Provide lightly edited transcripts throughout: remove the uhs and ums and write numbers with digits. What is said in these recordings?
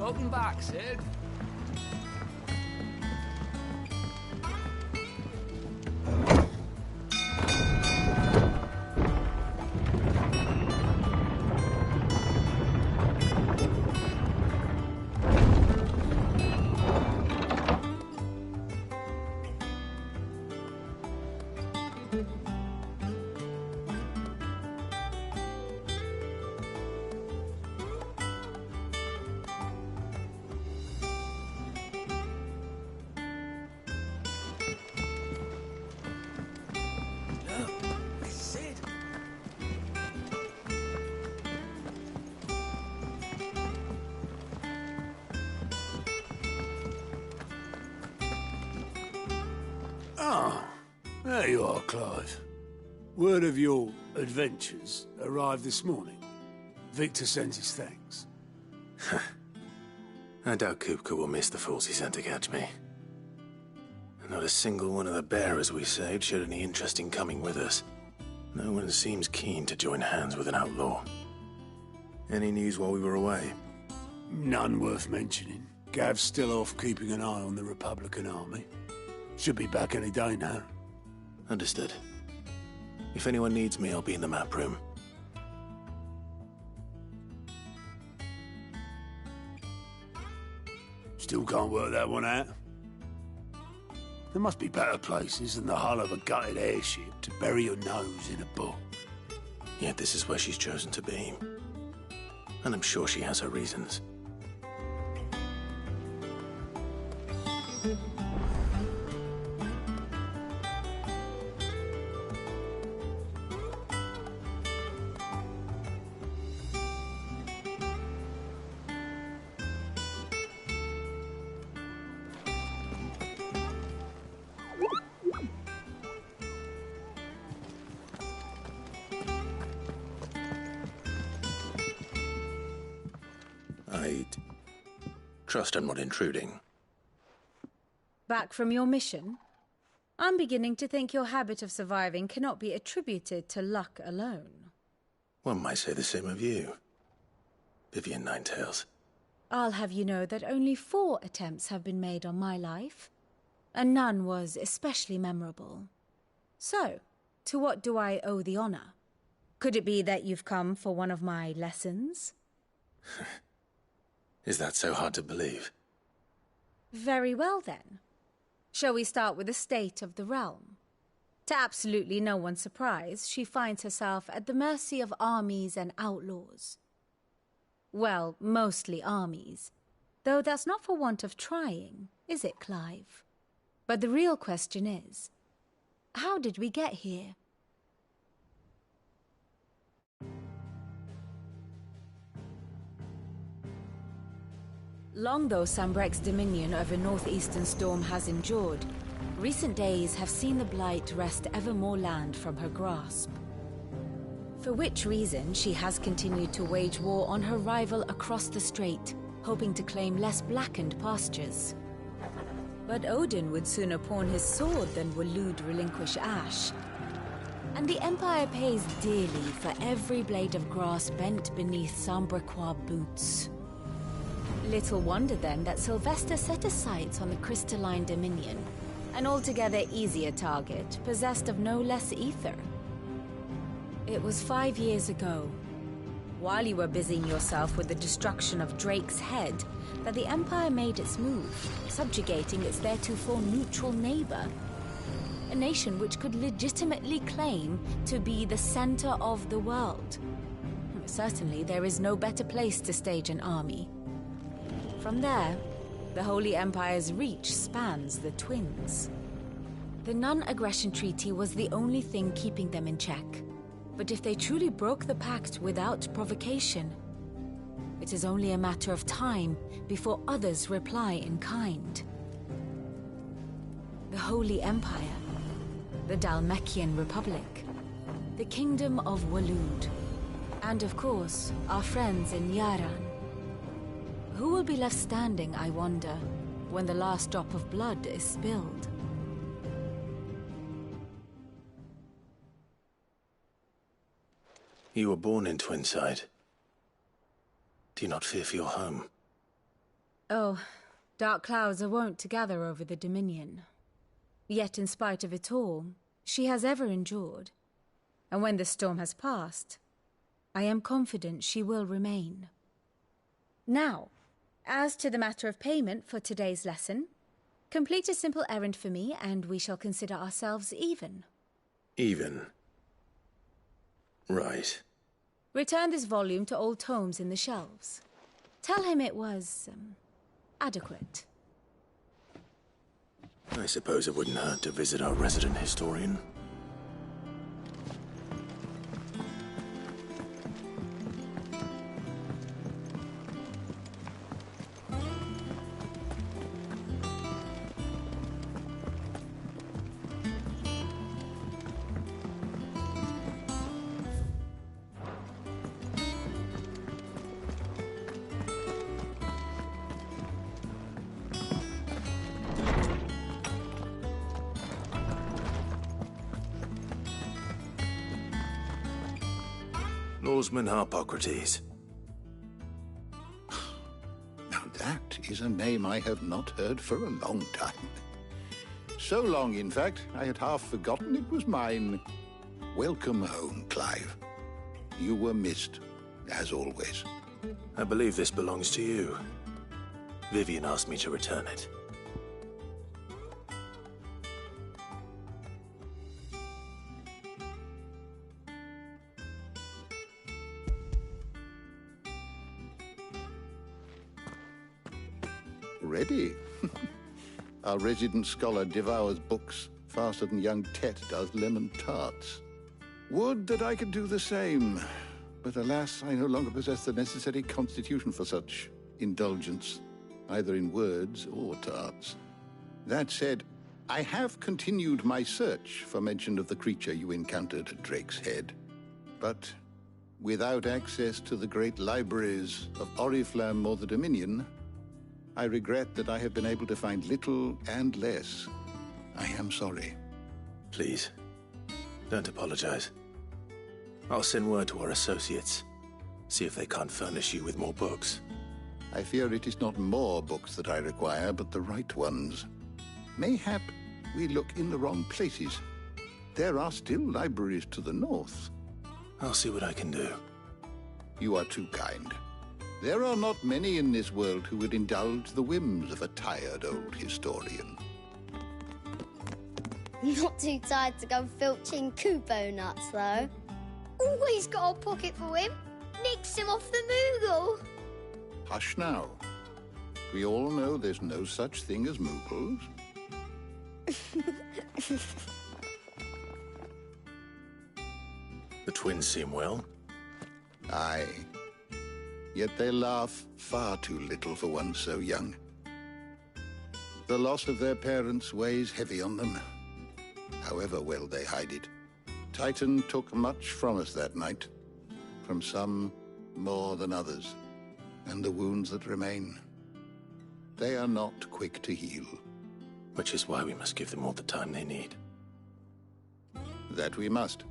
Welcome back, Sid. Oh, there you are, Clive. Word of your adventures arrived this morning. Victor sends his thanks. I doubt Kupka will miss the fools he sent to catch me. Not a single one of the bearers we saved showed any interest in coming with us. No one seems keen to join hands with an outlaw. Any news while we were away? None worth mentioning. Gav's still off keeping an eye on the Republican army. Should be back any day now. Understood. If anyone needs me, I'll be in the map room. Still can't work that one out. There must be better places than the hull of a gutted airship to bury your nose in a book. Yet this is where she's chosen to be. And I'm sure she has her reasons. I'd trust I'm not intruding. Back from your mission? I'm beginning to think your habit of surviving cannot be attributed to luck alone. One might say the same of you, Vivian Ninetails. I'll have you know that only 4 attempts have been made on my life, and none was especially memorable. So, to what do I owe the honor? Could it be that you've come for one of my lessons? Is that so hard to believe? Very well, then. Shall we start with the state of the realm? To absolutely no one's surprise, she finds herself at the mercy of armies and outlaws. Well, mostly armies. Though that's not for want of trying, is it, Clive? But the real question is, how did we get here? Long though Sambrek's dominion over northeastern Storm has endured, recent days have seen the Blight wrest ever more land from her grasp. For which reason she has continued to wage war on her rival across the strait, hoping to claim less blackened pastures. But Odin would sooner pawn his sword than Waloed relinquish Ash. And the Empire pays dearly for every blade of grass bent beneath Sambrequois boots. Little wonder then that Sylvester set his sights on the Crystalline Dominion, an altogether easier target, possessed of no less ether. It was 5 years ago, while you were busying yourself with the destruction of Drake's head, that the Empire made its move, subjugating its theretofore neutral neighbor. A nation which could legitimately claim to be the center of the world. Certainly, there is no better place to stage an army. From there, the Holy Empire's reach spans the Twins. The non-aggression treaty was the only thing keeping them in check. But if they truly broke the pact without provocation, it is only a matter of time before others reply in kind. The Holy Empire, the Dhalmekian Republic, the Kingdom of Waloed, and of course, our friends in Yaran. Who will be left standing, I wonder, when the last drop of blood is spilled? You were born in Twinside. Do you not fear for your home? Oh, dark clouds are wont to gather over the Dominion. Yet in spite of it all, she has ever endured. And when the storm has passed, I am confident she will remain. Now, as to the matter of payment for today's lesson, complete a simple errand for me and we shall consider ourselves even. Even? Right. Return this volume to old tomes in the shelves. Tell him it was, adequate. I suppose it wouldn't hurt to visit our resident historian. Norseman Harpocrates. Now that is a name I have not heard for a long time. So long, in fact, I had half forgotten it was mine. Welcome home, Clive. You were missed, as always. I believe this belongs to you. Vivian asked me to return it. Ready? Our resident scholar devours books faster than young Tet does lemon tarts. Would that I could do the same. But alas, I no longer possess the necessary constitution for such indulgence, either in words or tarts. That said, I have continued my search for mention of the creature you encountered at Drake's Head. But without access to the great libraries of Oriflamme or the Dominion, I regret that I have been able to find little and less. I am sorry. Please, don't apologize. I'll send word to our associates. See if they can't furnish you with more books. I fear it is not more books that I require, but the right ones. Mayhap we look in the wrong places. There are still libraries to the north. I'll see what I can do. You are too kind. There are not many in this world who would indulge the whims of a tired old historian. Not too tired to go filching Kupo nuts, though. Always got a pocket for him. Nicks him off the Moogle. Hush now. We all know there's no such thing as Moogles. The twins seem well. Aye. Yet they laugh far too little for one so young. The loss of their parents weighs heavy on them, however well they hide it. Titan took much from us that night, from some more than others, and the wounds that remain, they are not quick to heal. Which is why we must give them all the time they need. That we must.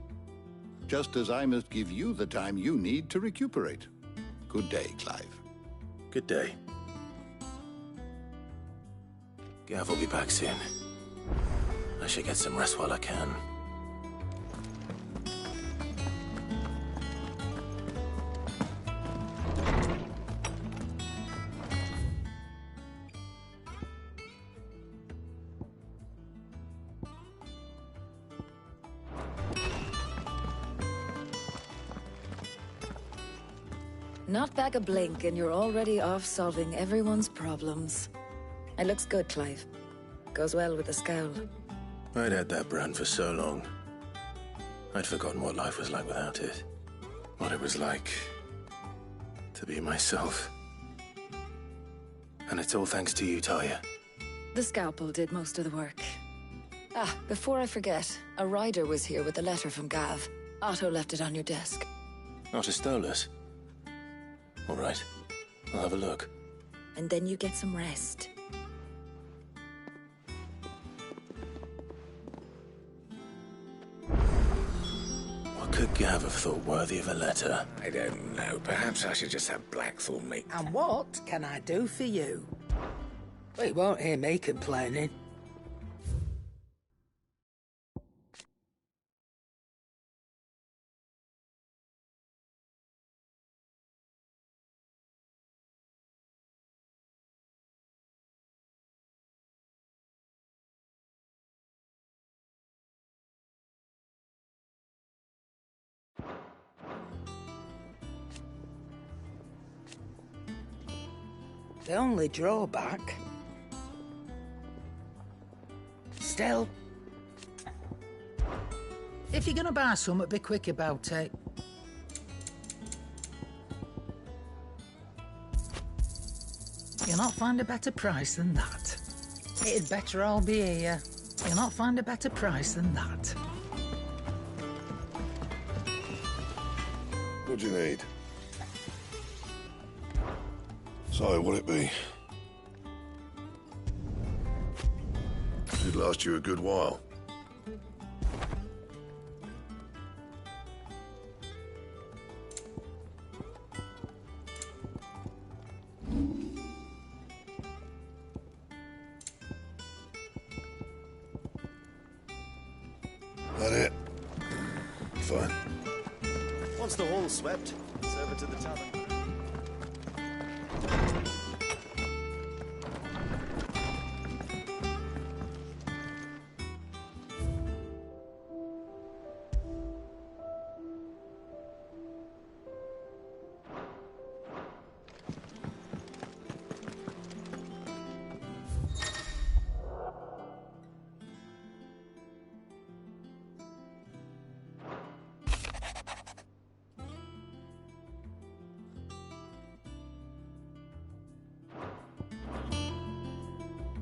Just as I must give you the time you need to recuperate. Good day, Clive. Good day. Gav will be back soon. I should get some rest while I can. Not back a blink and you're already off solving everyone's problems. It looks good, Clive. Goes well with the scowl. I'd had that brand for so long. I'd forgotten what life was like without it. What it was like to be myself. And it's all thanks to you, Talia. The scalpel did most of the work. Ah, before I forget, a rider was here with a letter from Gav. Otto left it on your desk. Otto stole us. All right, I'll have a look. And then you get some rest. What could Gav have thought worthy of a letter? I don't know. Perhaps I should just have Blackthorn make... And what can I do for you? Well, you won't hear me complaining. The only drawback... Still... If you're gonna buy something, be quick about it. You'll not find a better price than that. It'd better all be here. You'll not find a better price than that. What do you need? So, what'll it be? It'd last you a good while. That it? Fine. Once the hall's swept, serve it to the tavern.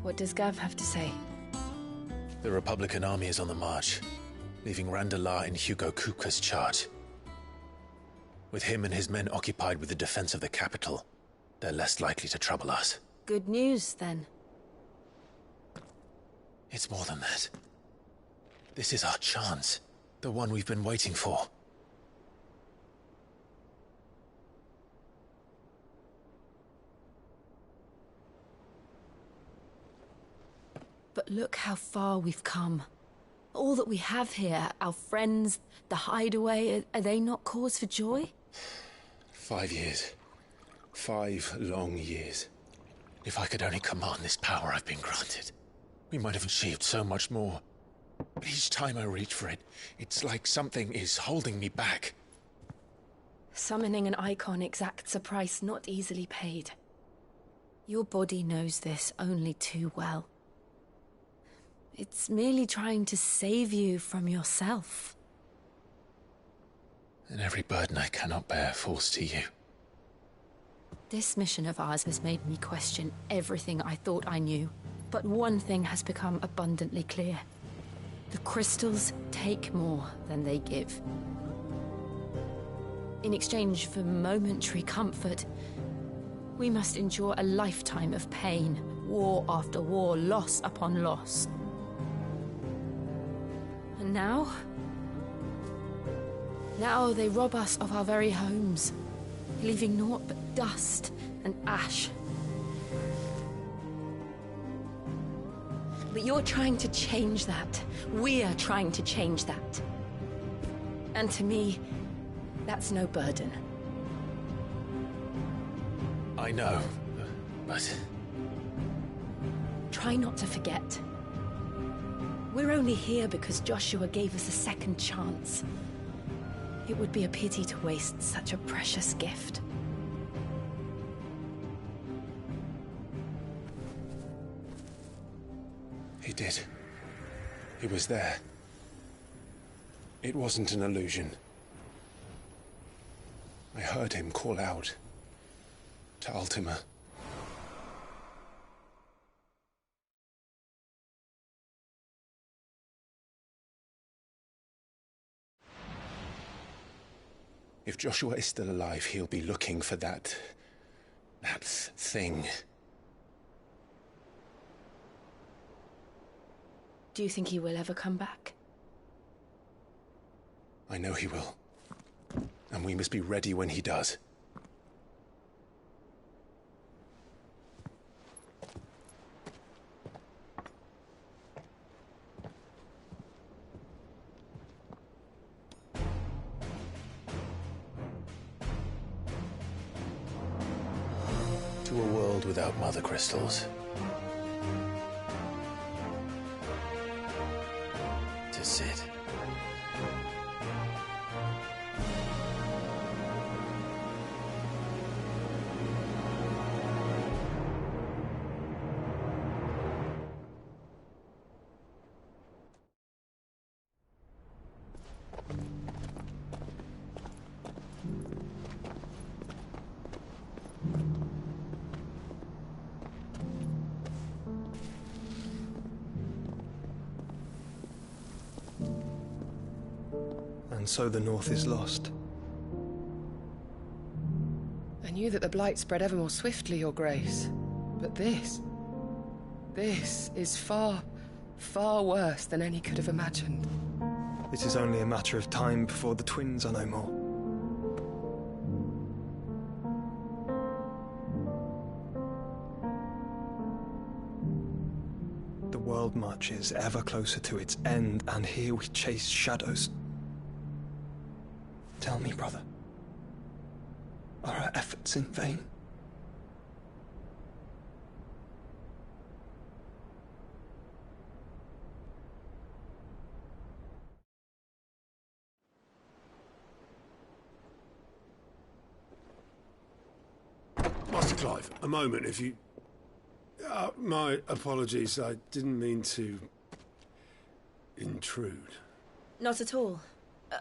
What does Gav have to say? The Republican army is on the march, leaving Randalar in Hugo Kupka's charge. With him and his men occupied with the defense of the capital, they're less likely to trouble us. Good news, then. It's more than that. This is our chance, the one we've been waiting for. But look how far we've come. All that we have here, our friends, the hideaway, are they not cause for joy? 5 years. 5 long years. If I could only command this power I've been granted, we might have achieved so much more. But each time I reach for it, it's like something is holding me back. Summoning an icon exacts a price not easily paid. Your body knows this only too well. It's merely trying to save you from yourself. and every burden I cannot bear falls to you. This mission of ours has made me question everything I thought I knew. But one thing has become abundantly clear. The crystals take more than they give. In exchange for momentary comfort, we must endure a lifetime of pain, war after war, loss upon loss. And now? Now they rob us of our very homes, leaving naught but dust and ash. But you're trying to change that. We're trying to change that. And to me, that's no burden. I know, but... Try not to forget. We're only here because Joshua gave us a second chance. It would be a pity to waste such a precious gift. He did. He was there. It wasn't an illusion. I heard him call out to Ultima. If Joshua is still alive, he'll be looking for that thing. Do you think he will ever come back? I know he will. And we must be ready when he does. To a world without mother crystals. To Sid. And so the North is lost. I knew that the Blight spread ever more swiftly, Your Grace. But this is far, far worse than any could have imagined. It is only a matter of time before the twins are no more. The world marches ever closer to its end, and here we chase shadows. Tell me, brother, are our efforts in vain? Master Clive, a moment, if you... my apologies, I didn't mean to... intrude. Not at all.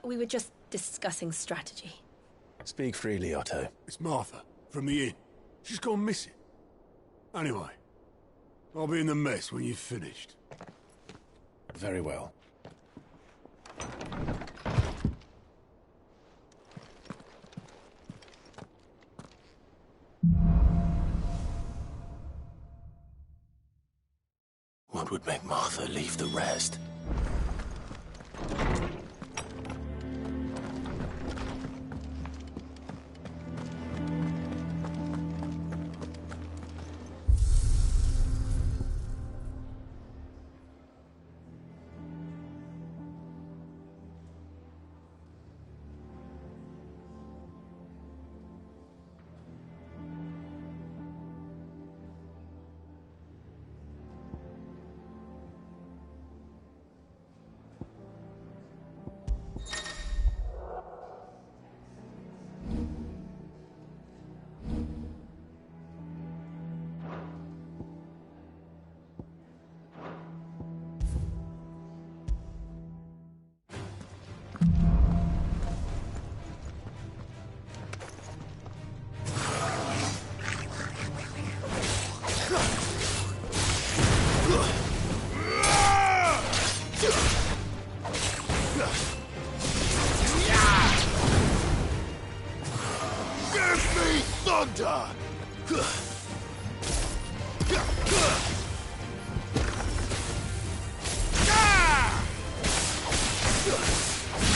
We were just discussing strategy. Speak freely, Otto. It's Martha, from the inn. She's gone missing. Anyway, I'll be in the mess when you've finished. Very well. What would make Martha leave the rest? Give me thunder!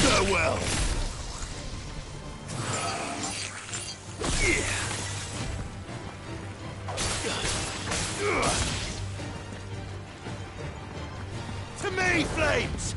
Farewell! To me, flames!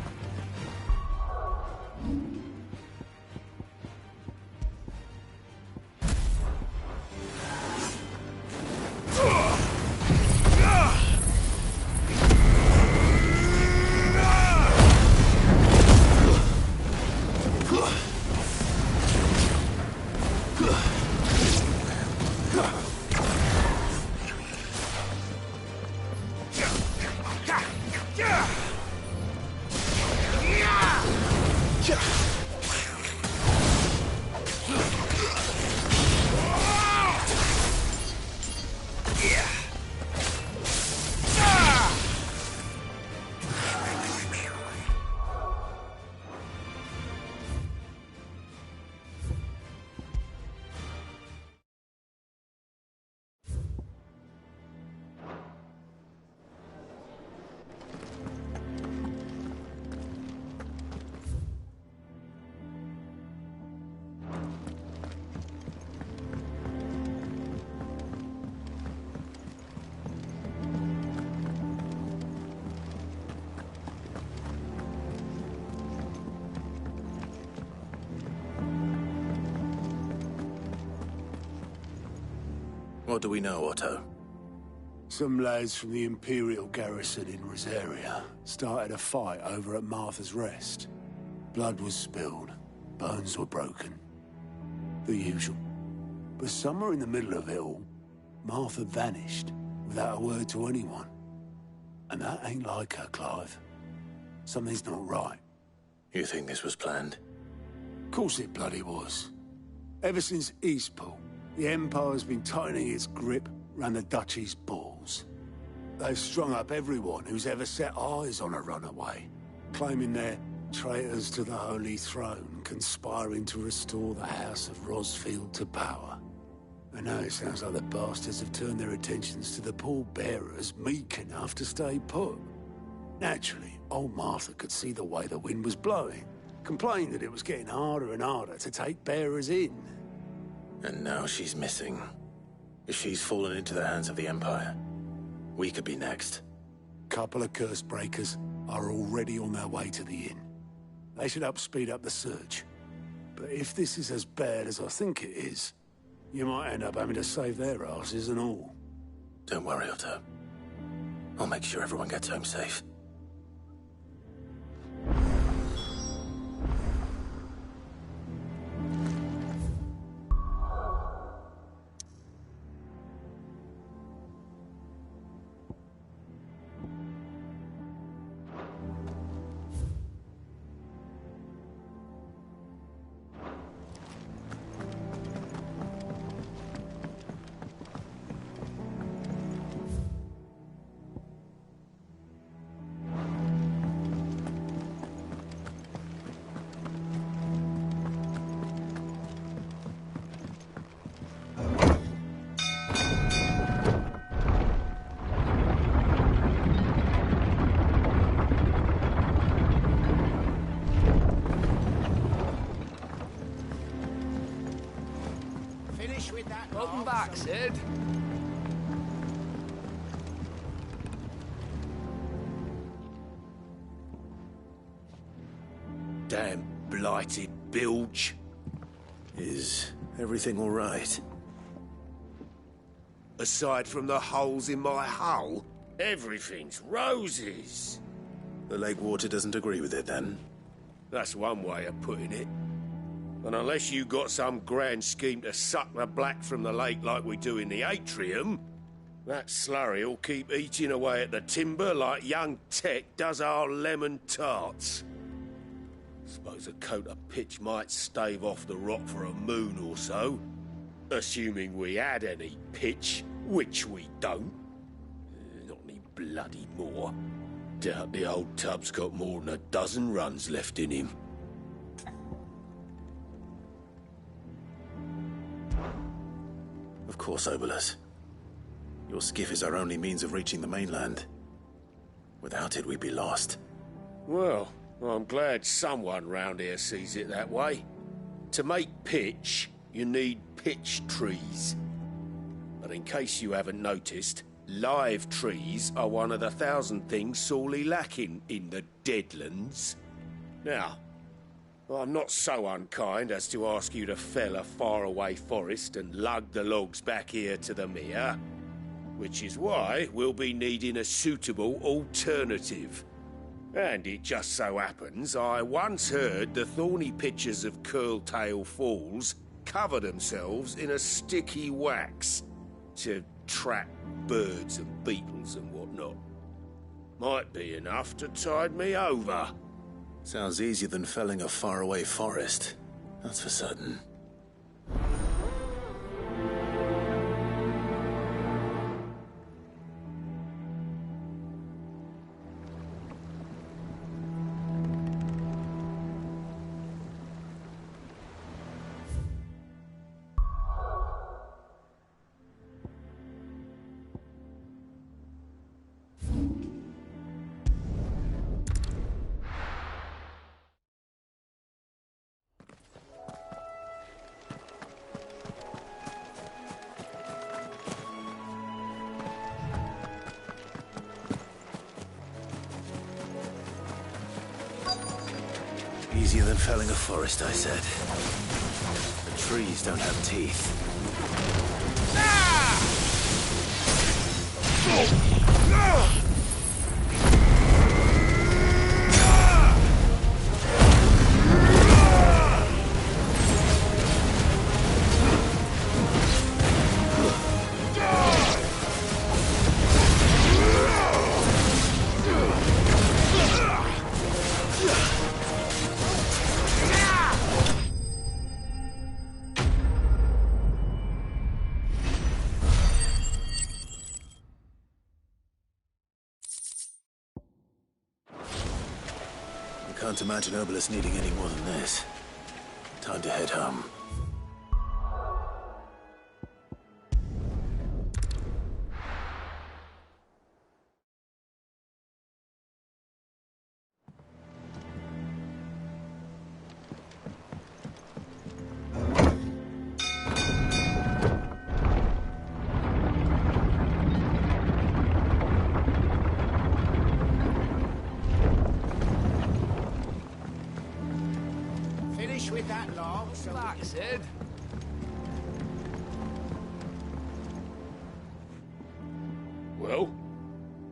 What do we know, Otto? Some lads from the Imperial garrison in Rosaria started a fight over at Martha's Rest. Blood was spilled, bones were broken. The usual. But somewhere in the middle of it all, Martha vanished without a word to anyone. And that ain't like her, Clive. Something's not right. You think this was planned? Of course it bloody was. Ever since Eastpool, the Empire's been tightening its grip round the Duchy's balls. They've strung up everyone who's ever set eyes on a runaway, claiming they're traitors to the Holy Throne, conspiring to restore the House of Rosfield to power. And now it sounds like the bastards have turned their attentions to the pallbearers meek enough to stay put. Naturally, old Martha could see the way the wind was blowing, complained that it was getting harder and harder to take bearers in. And now she's missing. If she's fallen into the hands of the Empire, we could be next. Couple of curse breakers are already on their way to the inn. They should help speed up the search. But if this is as bad as I think it is, you might end up having to save their asses and all. Don't worry, Otto. I'll make sure everyone gets home safe. Welcome back, Sid. Damn blighted bilge. Is everything all right? Aside from the holes in my hull, everything's roses. The lake water doesn't agree with it, then? That's one way of putting it. And unless you got some grand scheme to suck the black from the lake like we do in the atrium, that slurry'll keep eating away at the timber like young Tech does our lemon tarts. Suppose a coat of pitch might stave off the rot for a moon or so, assuming we had any pitch, which we don't. Not any bloody moor. Doubt the old tub's got more than a dozen runs left in him. Of course, Obolus. Your skiff is our only means of reaching the mainland. Without it, we'd be lost. Well, I'm glad someone round here sees it that way. To make pitch, you need pitch trees. But in case you haven't noticed, live trees are one of the 1,000 things sorely lacking in the Deadlands. Now, I'm not so unkind as to ask you to fell a faraway forest and lug the logs back here to the mere, which is why we'll be needing a suitable alternative. And it just so happens I once heard the thorny pitchers of Curltail Falls cover themselves in a sticky wax to trap birds and beetles and whatnot. Might be enough to tide me over. Sounds easier than felling a faraway forest. That's for certain. Easier than felling a forest, I said. The trees don't have teeth. Can't imagine Obolus needing any more than this. Time to head home. With that long, so back, Sid. Well,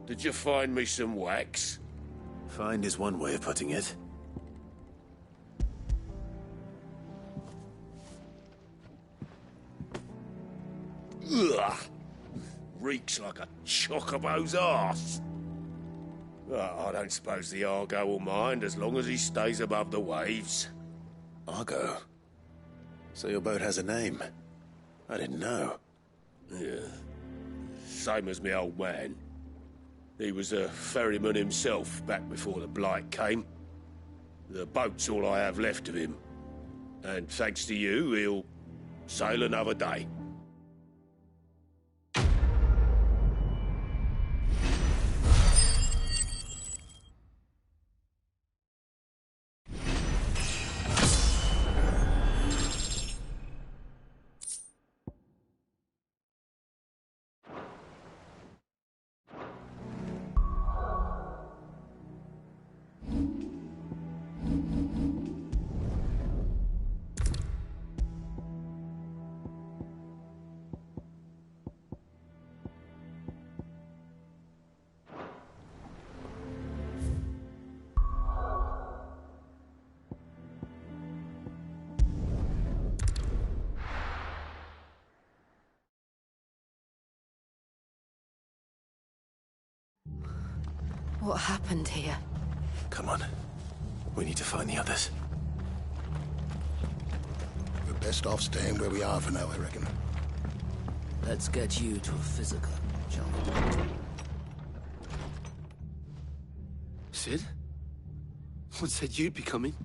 did you find me some wax? Find is one way of putting it. Ugh! Reeks like a chocobo's arse. I don't suppose the Argo will mind as long as he stays above the waves. Argo? So your boat has a name? I didn't know. Yeah. Same as me old man. He was a ferryman himself back before the Blight came. The boat's all I have left of him. And thanks to you, he'll sail another day. What happened here? Come on. We need to find the others. We're best off staying where we are for now, I reckon. Let's get you to a physical, shall we? Sid? What said you'd be coming?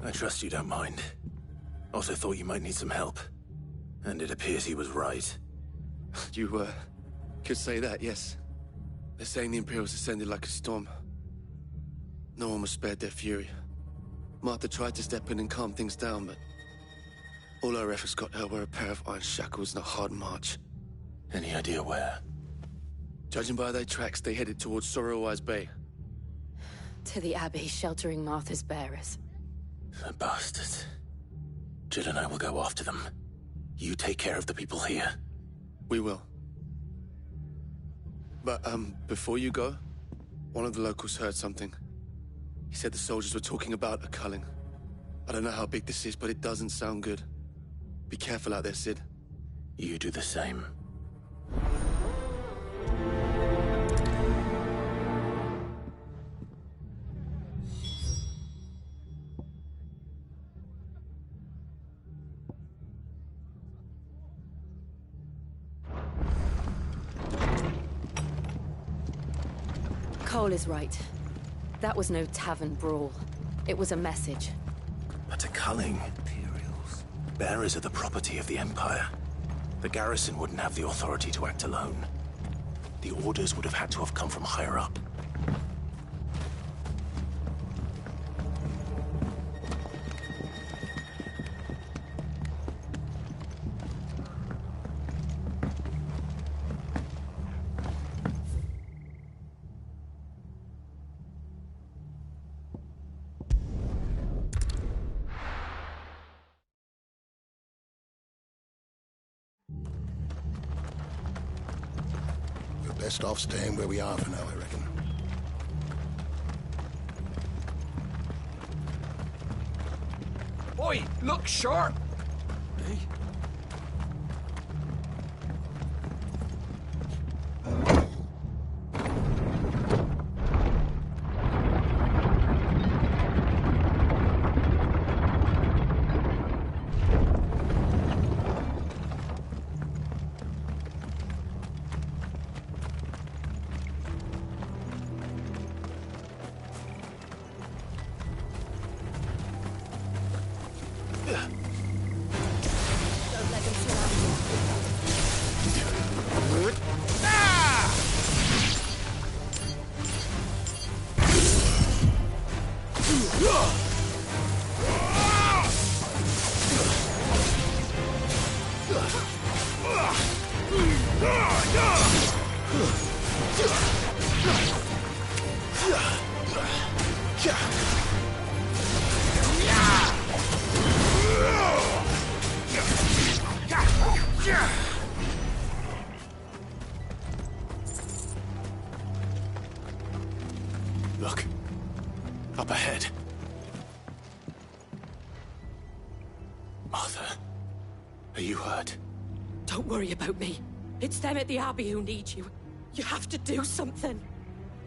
I trust you don't mind. Also thought you might need some help. And it appears he was right. You, could say that, yes. They're saying the Imperials descended like a storm. No one was spared their fury. Martha tried to step in and calm things down, but all her efforts got her were a pair of iron shackles and a hard march. Any idea where? Judging by their tracks, they headed towards Sorrowwise Bay. To the Abbey sheltering Martha's bearers. The bastards. Jill and I will go after them. You take care of the people here. We will. But, before you go, one of the locals heard something. He said the soldiers were talking about a culling. I don't know how big this is, but it doesn't sound good. Be careful out there, Sid. You do the same. Cole is right. That was no tavern brawl. It was a message. But a culling. Imperials. Bearers are the property of the Empire. The garrison wouldn't have the authority to act alone. The orders would have had to have come from higher up. Best off staying where we are for now, I reckon. Oi, look sharp! Hey? Look. Up ahead. Martha, are you hurt? Don't worry about me. It's them at the Abbey who need you. You have to do something.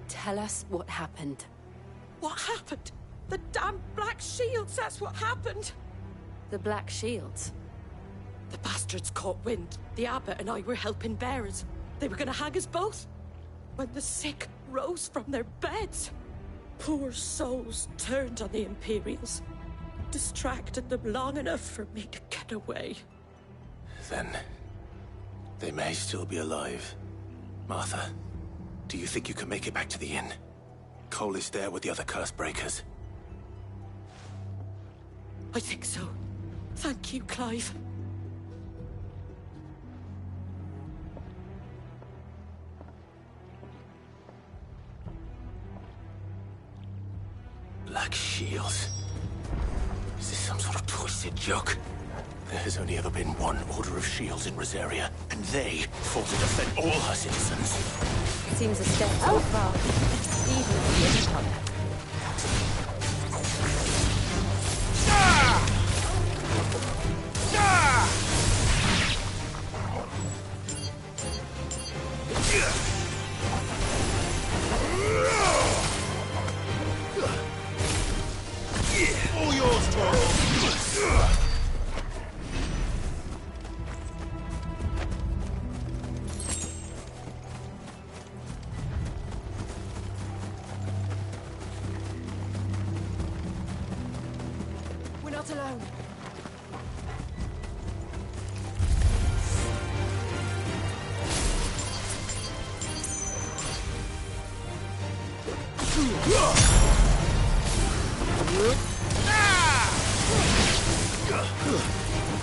Tell us what happened. What happened? The damn Black Shields, that's what happened. The Black Shields? The bastards caught wind. The Abbot and I were helping bearers. They were gonna hang us both. When the sick rose from their beds, poor souls turned on the Imperials. Distracted them long enough for me to get away. Then they may still be alive. Martha, do you think you can make it back to the inn? Cole is there with the other curse breakers. I think so. Thank you, Clive. Black Shields. Is this some sort of twisted joke? There has only ever been one Order of Shields in Rosaria, and they fought to defend all her citizens. Seems a step too far, even if it isn't public. All yours, Troll. not alone.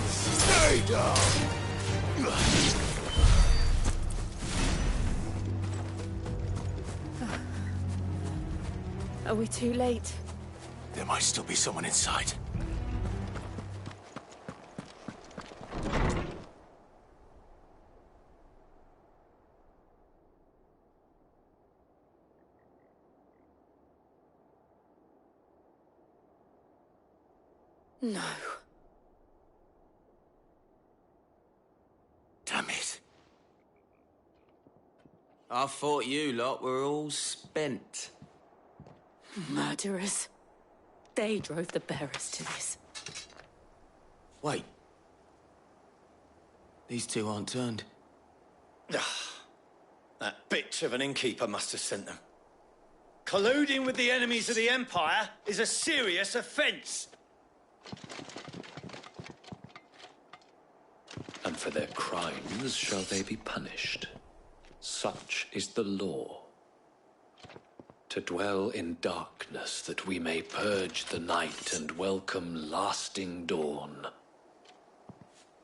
Stay down! Are we too late? There might still be someone inside. No. Damn it. I thought you lot were all spent. Murderers. They drove the bearers to this. Wait. These two aren't turned. That bitch of an innkeeper must have sent them. Colluding with the enemies of the Empire is a serious offence. And for their crimes shall they be punished. Such is the law. To dwell in darkness that we may purge the night and welcome lasting dawn.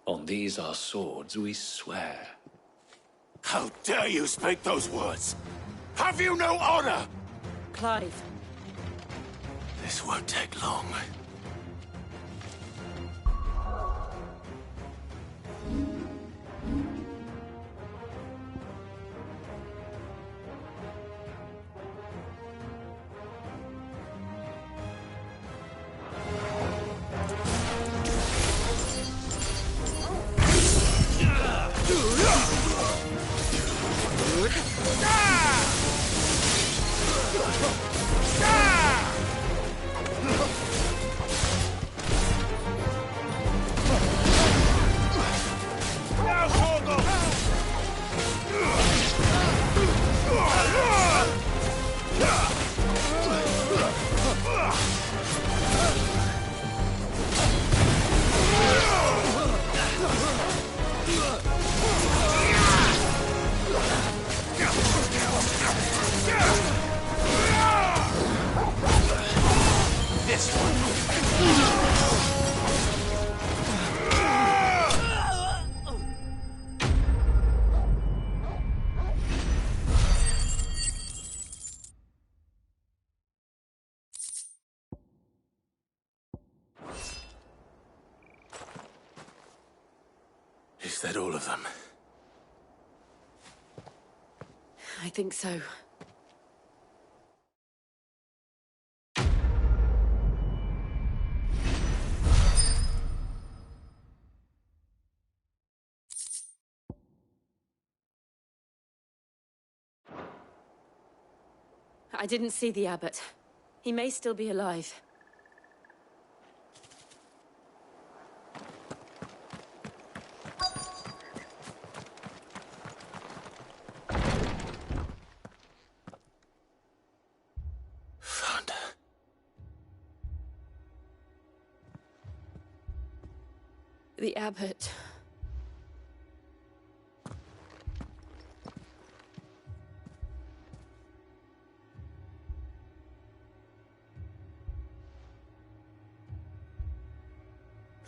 On these our swords we swear. How dare you speak those words? Have you no honor? Clive. This won't take long. Is that all of them? I think so. I didn't see the abbot. He may still be alive. The abbot.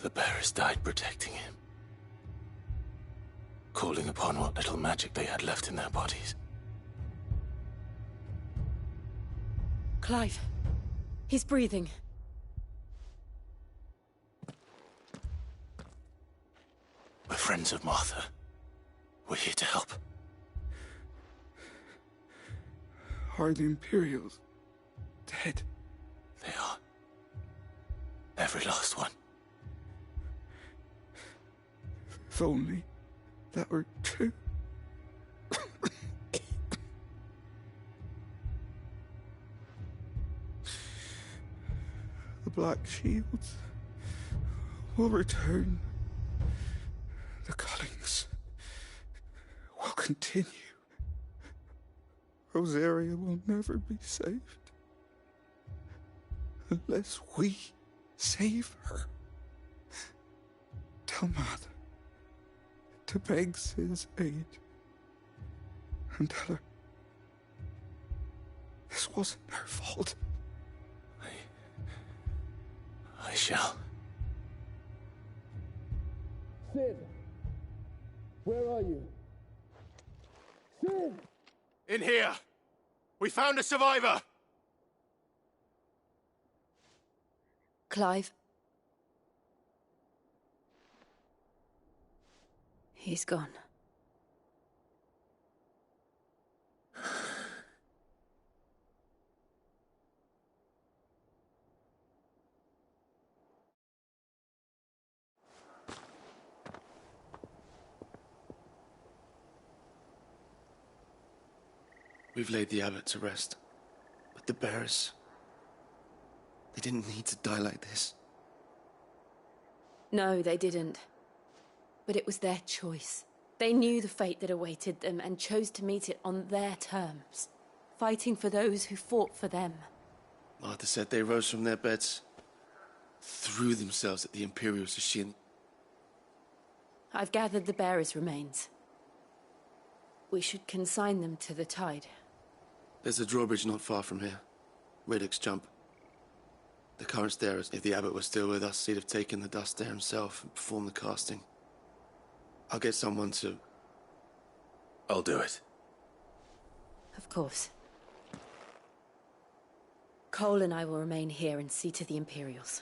The bearers died protecting him. Calling upon what little magic they had left in their bodies. Clive. He's breathing. We're friends of Martha. We're here to help. Are the Imperials dead? They are. Every last one. If only that were true. The Black Shields will return. The Cullings will continue. Rosaria will never be saved unless we save her. Tell Martha to beg Sin's aid. And tell her this wasn't her fault. I shall. Sin! Where are you? Sin! In here! We found a survivor! Clive. He's gone. We've laid the abbot to rest. But the bearers... they didn't need to die like this. No, they didn't. But it was their choice. They knew the fate that awaited them and chose to meet it on their terms, fighting for those who fought for them. Martha said they rose from their beds, threw themselves at the Imperials as she... I've gathered the bearers' remains. We should consign them to the tide. There's a drawbridge not far from here. Riddick's Jump. The current's there. If the abbot was still with us, he'd have taken the dust there himself and performed the casting. I'll get someone to... I'll do it. Of course. Cole and I will remain here and see to the Imperials.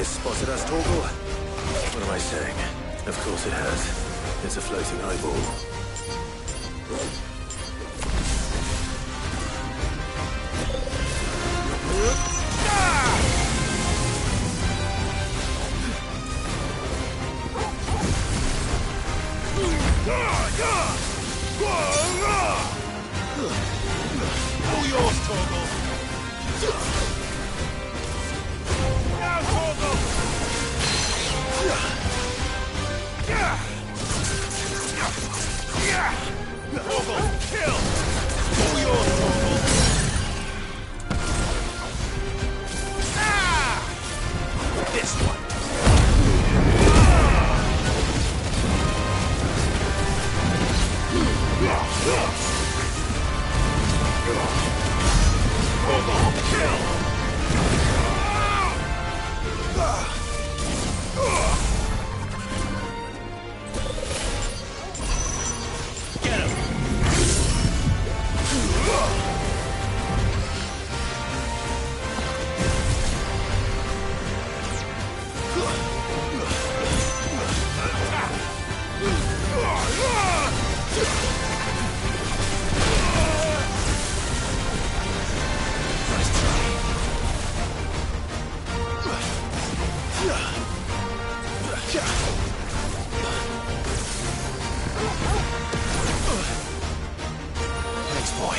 Spotted us, Torgal? What am I saying? Of course it has. It's a floating eyeball. All yours, Torgal! Now, Torgal! Torgal, kill! All yours, Torgal! This one! Thanks, boy.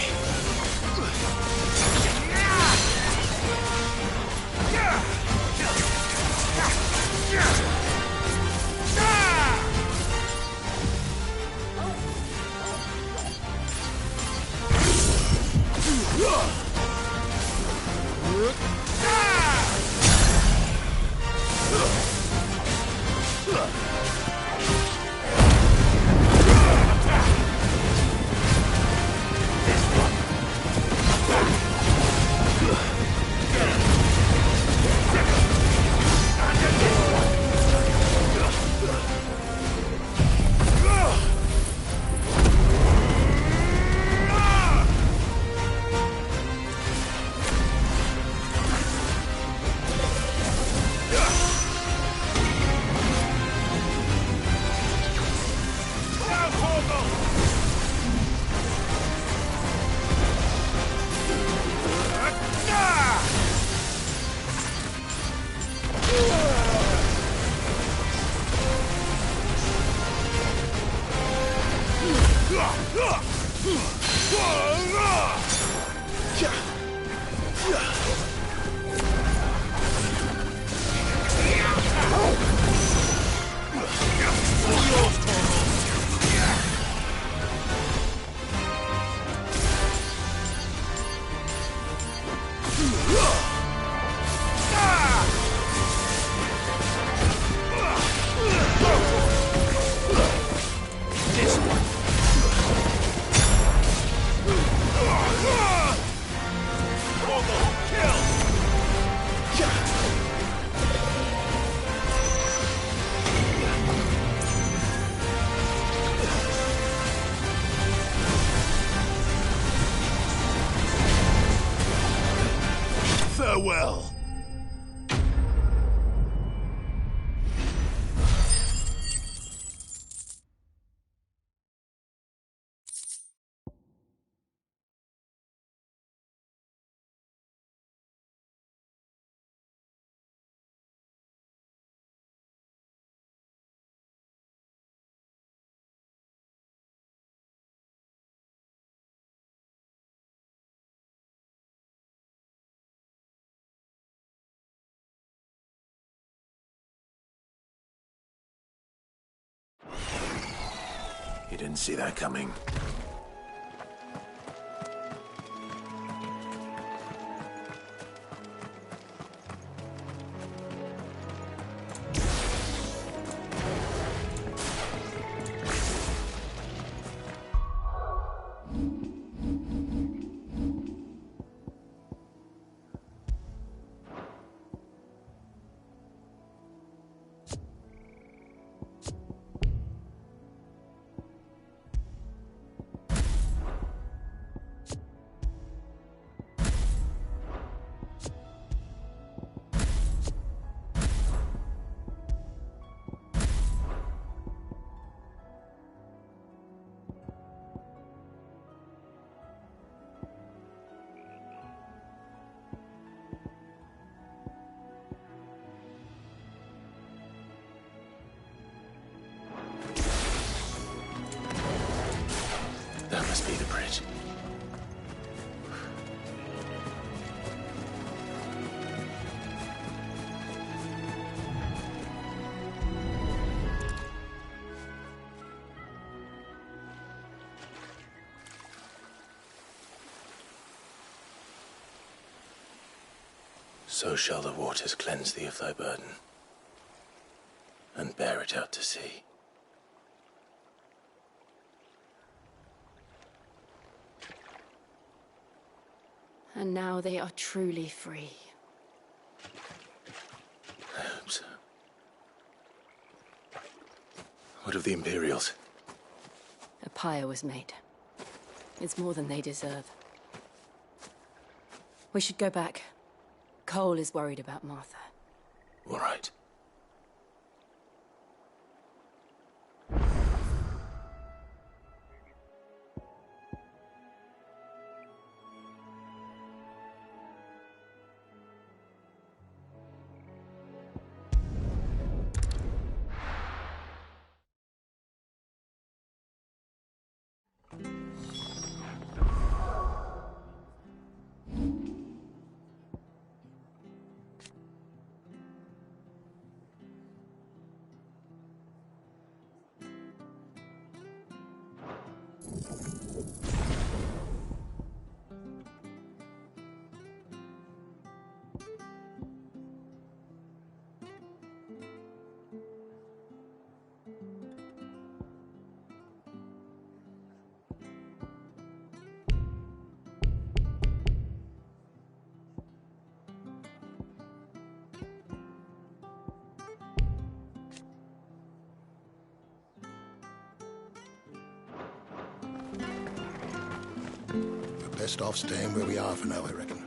Farewell. You didn't see that coming. That must be the bridge. So shall the waters cleanse thee of thy burden, and bear it out to sea. And now they are truly free. I hope so. What of the Imperials? A pyre was made. It's more than they deserve. We should go back. Cole is worried about Martha. All right. Best off staying where we are for now, I reckon.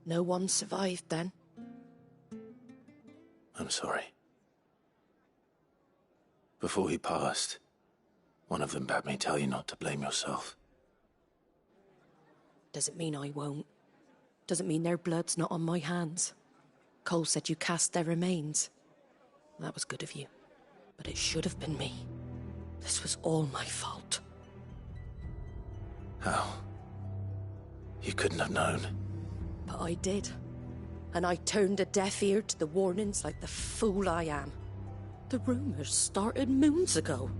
No one survived then? I'm sorry. Before he passed, one of them bade me tell you not to blame yourself. Doesn't mean I won't. Doesn't mean their blood's not on my hands. Cole said you cast their remains. That was good of you. But it should have been me. This was all my fault. How? You couldn't have known. But I did. And I turned a deaf ear to the warnings like the fool I am. The rumours started moons ago.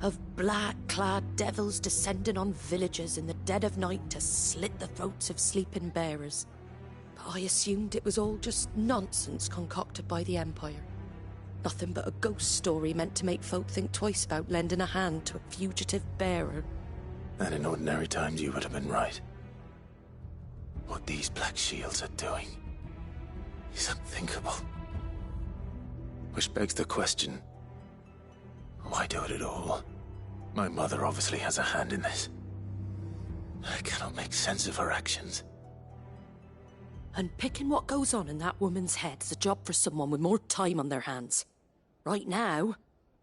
Of black-clad devils descending on villages in the dead of night to slit the throats of sleeping bearers. But I assumed it was all just nonsense concocted by the Empire. Nothing but a ghost story meant to make folk think twice about lending a hand to a fugitive bearer. And in ordinary times you would have been right. What these Black Shields are doing is unthinkable. Which begs the question, why do it at all? My mother obviously has a hand in this. I cannot make sense of her actions. Unpicking what goes on in that woman's head is a job for someone with more time on their hands. Right now,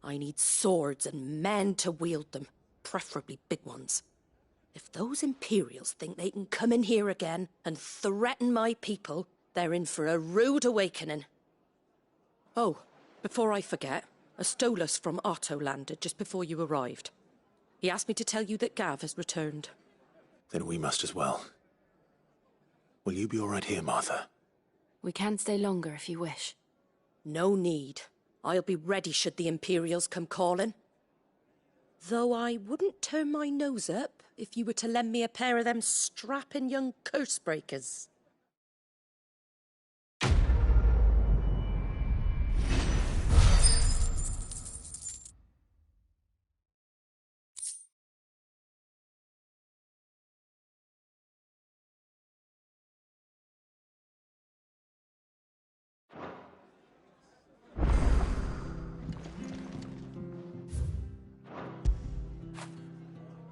I need swords and men to wield them, preferably big ones. If those Imperials think they can come in here again and threaten my people, they're in for a rude awakening. Oh, before I forget, a Stolas from Otto landed just before you arrived. He asked me to tell you that Gav has returned. Then we must as well. Will you be all right here, Martha? We can stay longer if you wish. No need. I'll be ready should the Imperials come calling. Though I wouldn't turn my nose up if you were to lend me a pair of them strapping young curse breakers.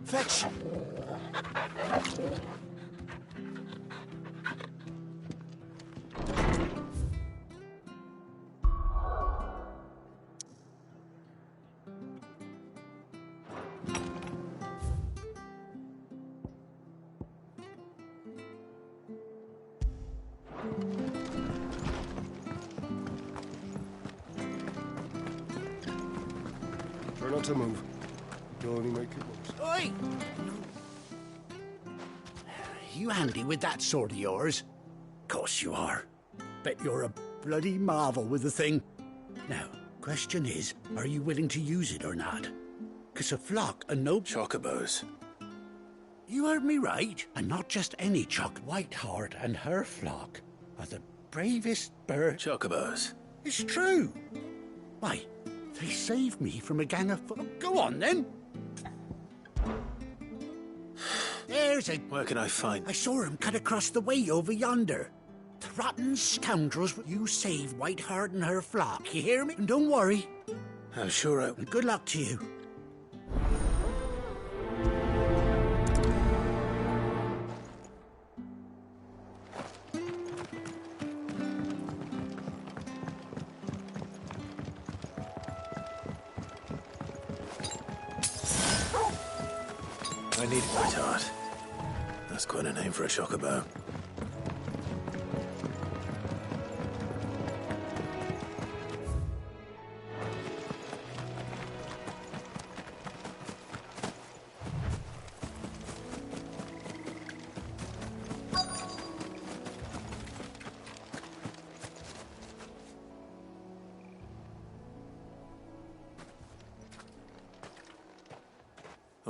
Fetch! Try not to move. You'll only make it worse. Oi! You handy with that sword of yours? Course you are. Bet you're a bloody marvel with the thing. Now, question is, are you willing to use it or not? 'Cause a flock of no... Chocobos. You heard me right. And not just any choc. Whiteheart and her flock are the bravest bird... Chocobos. It's true. Why, they saved me from a gang of... Go on, then. There's a... Where can I find... I saw him cut across the way over yonder. The rotten scoundrels, you save Whiteheart and her flock. You hear me? And don't worry. I'm sure I... And good luck to you. I need Whiteheart. That's quite a name for a chocobo.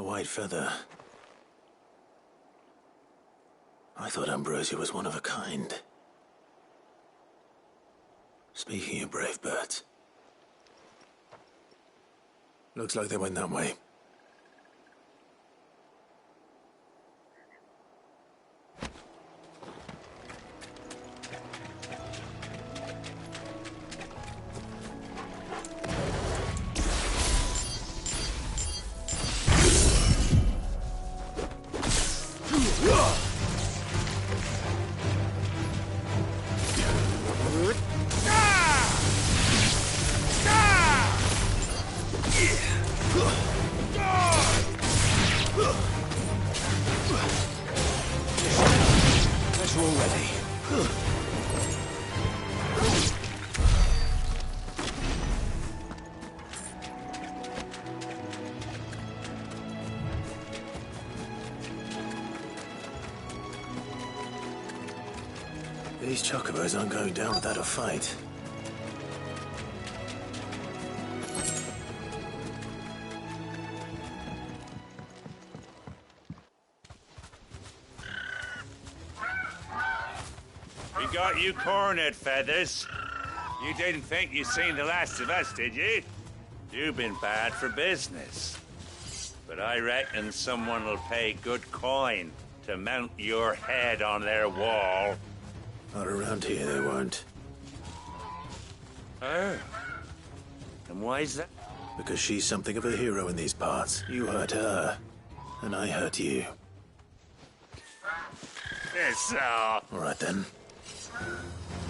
white feather. I thought Ambrosia was one of a kind. Speaking of brave birds, looks like they went that way. These chocobos aren't going down without a fight. We got you cornered, Feathers. You didn't think you'd seen the last of us, did you? You've been bad for business. But I reckon someone will pay good coin to mount your head on their wall. Not around here, they won't. Oh. And why is that? Because she's something of a hero in these parts. You hurt her, and I hurt you. Yes, all right then.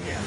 Yeah.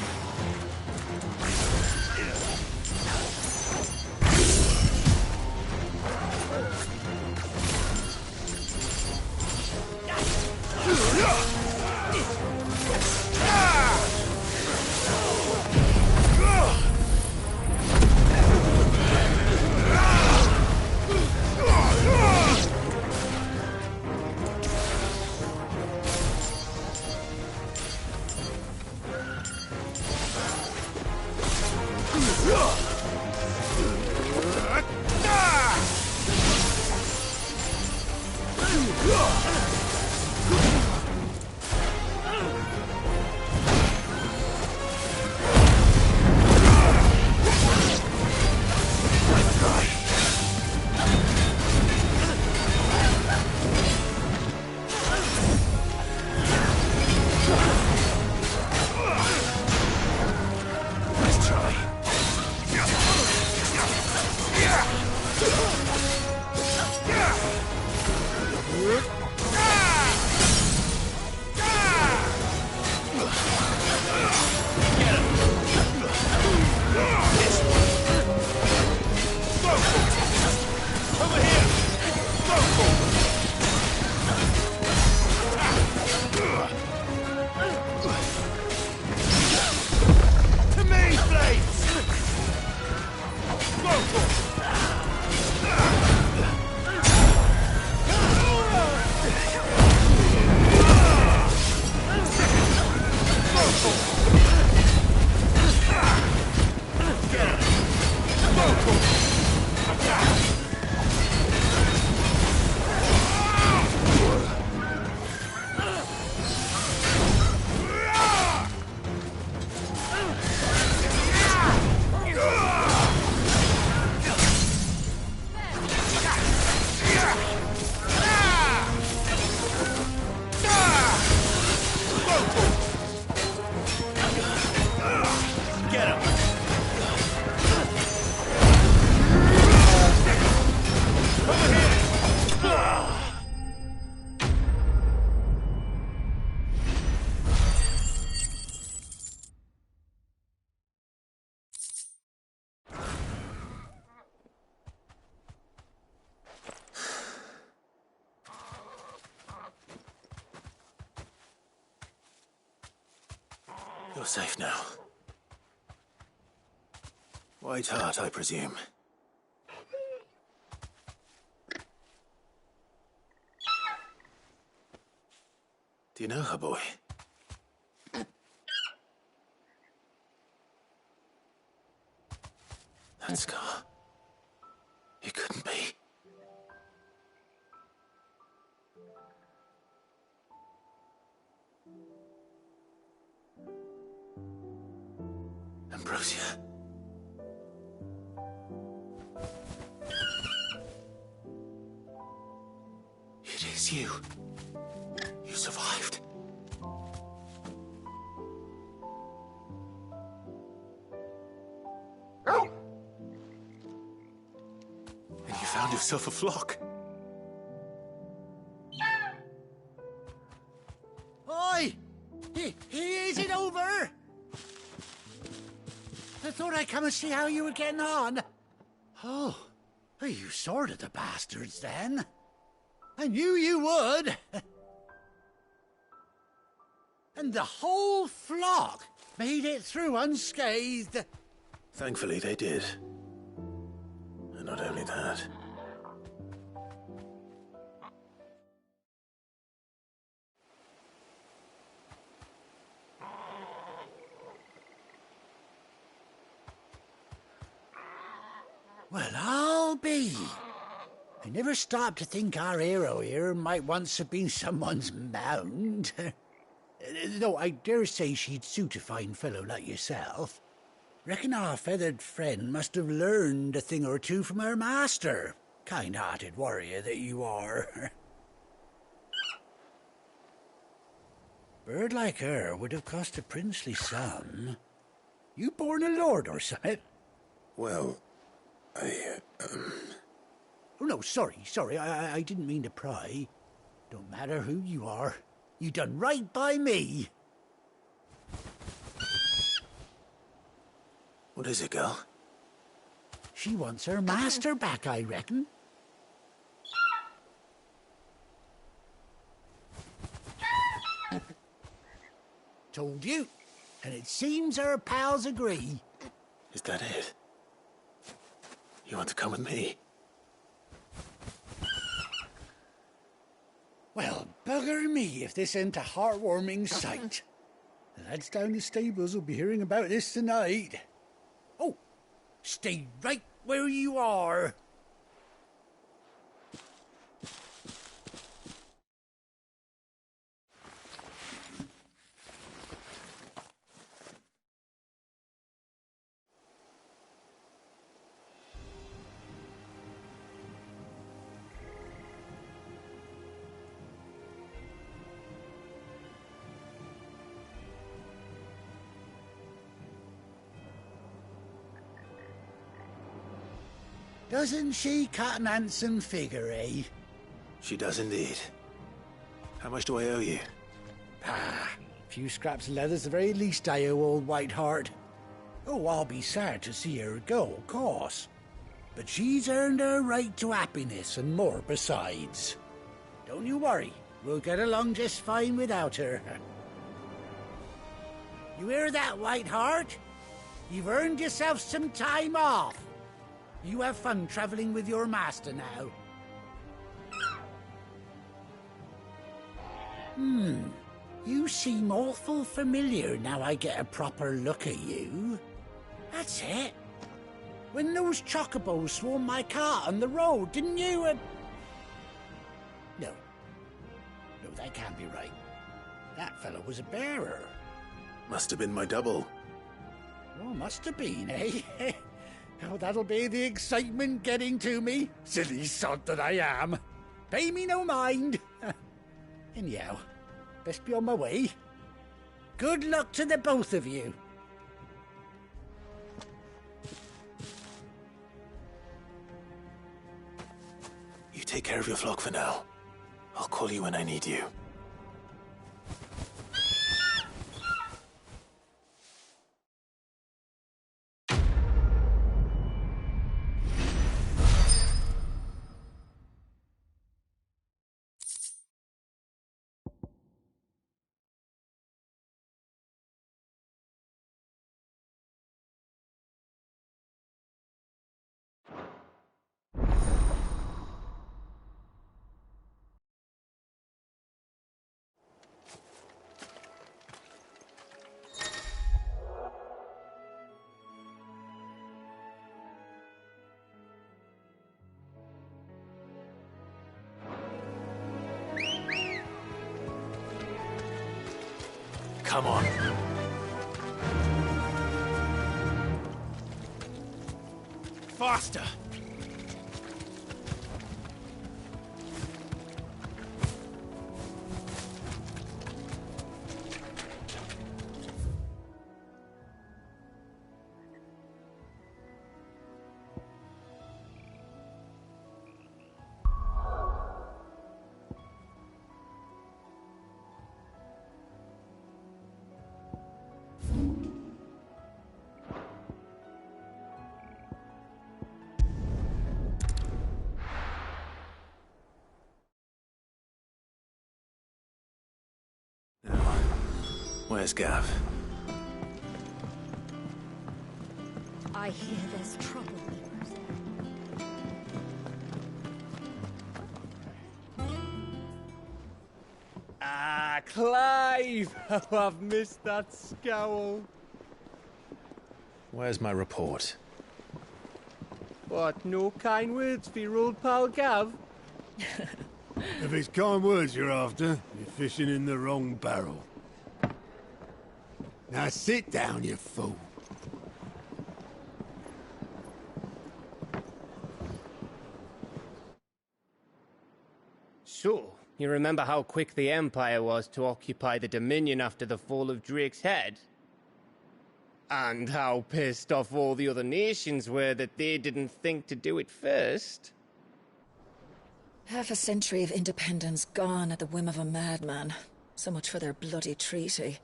You're safe now. White Heart, I presume. Do you know her, boy? That scar. It couldn't be. Ambrosia. It is you. You survived. And you found yourself a flock. Oi! Is it over? I thought I'd come and see how you were getting on. Oh, you sorted the bastards then. I knew you would. And the whole flock made it through unscathed. Thankfully, they did. And not only that. Well, I'll be. I never stopped to think our hero here might once have been someone's mount. Though I dare say she'd suit a fine fellow like yourself. Reckon our feathered friend must have learned a thing or two from her master. Kind-hearted warrior that you are. Bird like her would have cost a princely sum. You born a lord or something? Well, Oh, no, sorry. I didn't mean to pry. Don't matter who you are. You done right by me. What is it, girl? She wants her master back, I reckon. Told you. And it seems her pals agree. Is that it? You want to come with me? Well, bugger me if this ain't a heartwarming sight. The lads down the stables will be hearing about this tonight. Oh, stay right where you are. Doesn't she cut an handsome figure, eh? She does indeed. How much do I owe you? Ah, a few scraps of leather's the very least I owe old Whiteheart. Oh, I'll be sad to see her go, of course. But she's earned her right to happiness and more besides. Don't you worry, we'll get along just fine without her. You hear that, Whiteheart? You've earned yourself some time off. You have fun traveling with your master now. You seem awful familiar now I get a proper look at you. That's it. When those chocobos swarmed my cart on the road, didn't you? No, that can't be right. That fellow was a bearer. Must have been my double. Oh, must have been, eh? Oh, that'll be the excitement getting to me. Silly sod that I am. Pay me no mind. Anyhow, best be on my way. Good luck to the both of you. You take care of your flock for now. I'll call you when I need you. Come on. faster! Where's Gav? I hear there's trouble. Ah, Clive! Oh, I've missed that scowl. Where's my report? What, no kind words for your old pal Gav? If it's kind words you're after, you're fishing in the wrong barrel. Now sit down, you fool. So, you remember how quick the Empire was to occupy the Dominion after the fall of Drake's head? And how pissed off all the other nations were that they didn't think to do it first? Half a century of independence gone at the whim of a madman. So much for their bloody treaty.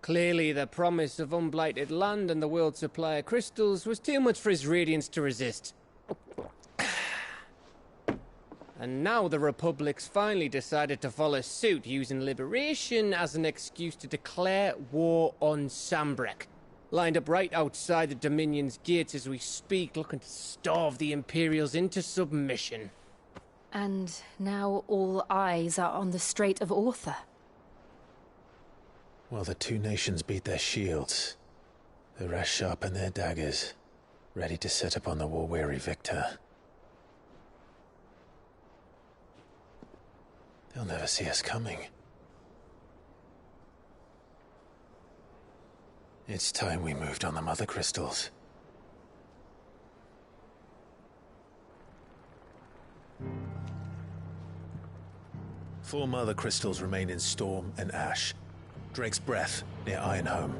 Clearly, the promise of unblighted land and the world's supply of crystals was too much for his radiance to resist. And now the Republic's finally decided to follow suit, using liberation as an excuse to declare war on Sambrek. Lined up right outside the Dominion's gates as we speak, looking to starve the Imperials into submission. And now all eyes are on the Strait of Author. While the two nations beat their shields, the rest sharpen their daggers, ready to set upon the war-weary victor. They'll never see us coming. It's time we moved on the Mother Crystals. Four Mother Crystals remain in Storm and Ash. Drake's Breath near Ironhome.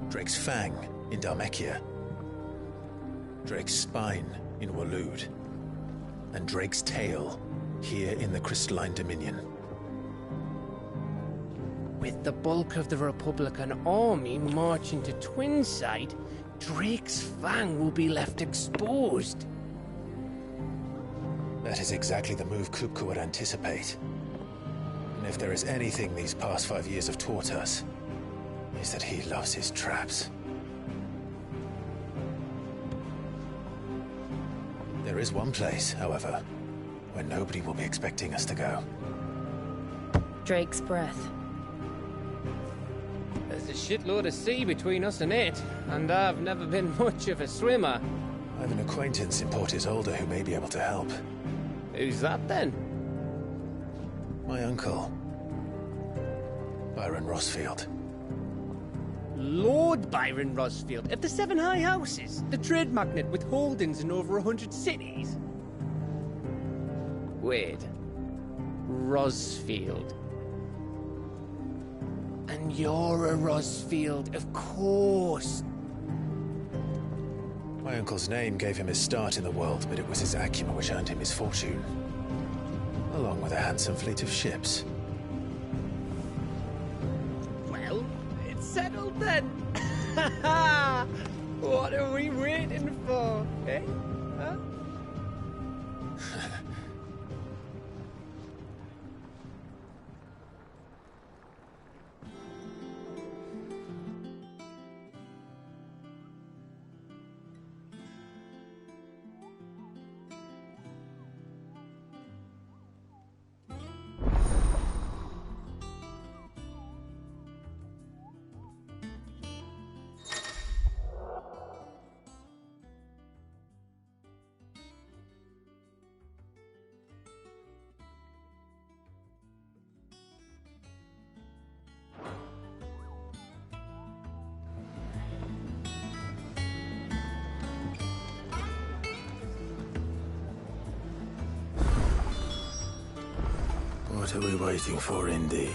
Drake's Fang in Dhalmekia. Drake's Spine in Waloed. And Drake's Tail here in the Crystalline Dominion. With the bulk of the Republican army marching to Twinside, Drake's Fang will be left exposed. That is exactly the move Kupka would anticipate. And if there is anything these past 5 years have taught us, is that he loves his traps. There is one place, however, where nobody will be expecting us to go. Drake's Breath. There's a shitload of sea between us and it, and I've never been much of a swimmer. I have an acquaintance in Port Isolde who may be able to help. Who's that then? My uncle, Byron Rosfield. Lord Byron Rosfield of the Seven High Houses, the trade magnate with holdings in over 100 cities. Wait, Rosfield. And you're a Rosfield, of course. My uncle's name gave him his start in the world, but it was his acumen which earned him his fortune. Along with a handsome fleet of ships. Well, it's settled then. What are we waiting for, eh? Huh? What are we waiting for, indeed?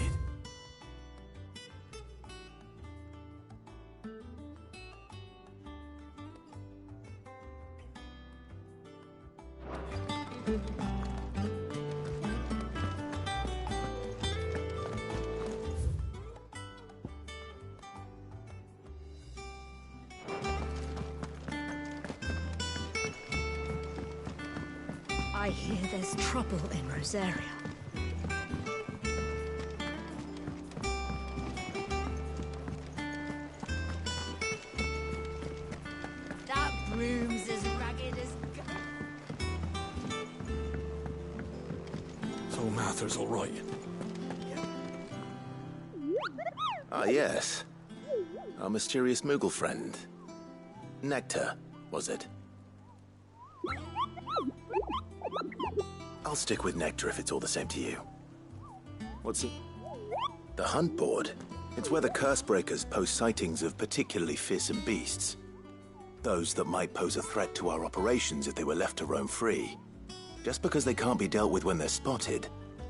I hear there's trouble in Rosaria. That room's as ragged as... So Mather's all right. Ah, yes. Our mysterious Moogle friend. Nectar, was it? I'll stick with Nectar if it's all the same to you. What's it? The Hunt Board. It's where the Cursebreakers post sightings of particularly fearsome beasts. Those that might pose a threat to our operations if they were left to roam free. Just because they can't be dealt with when they're spotted,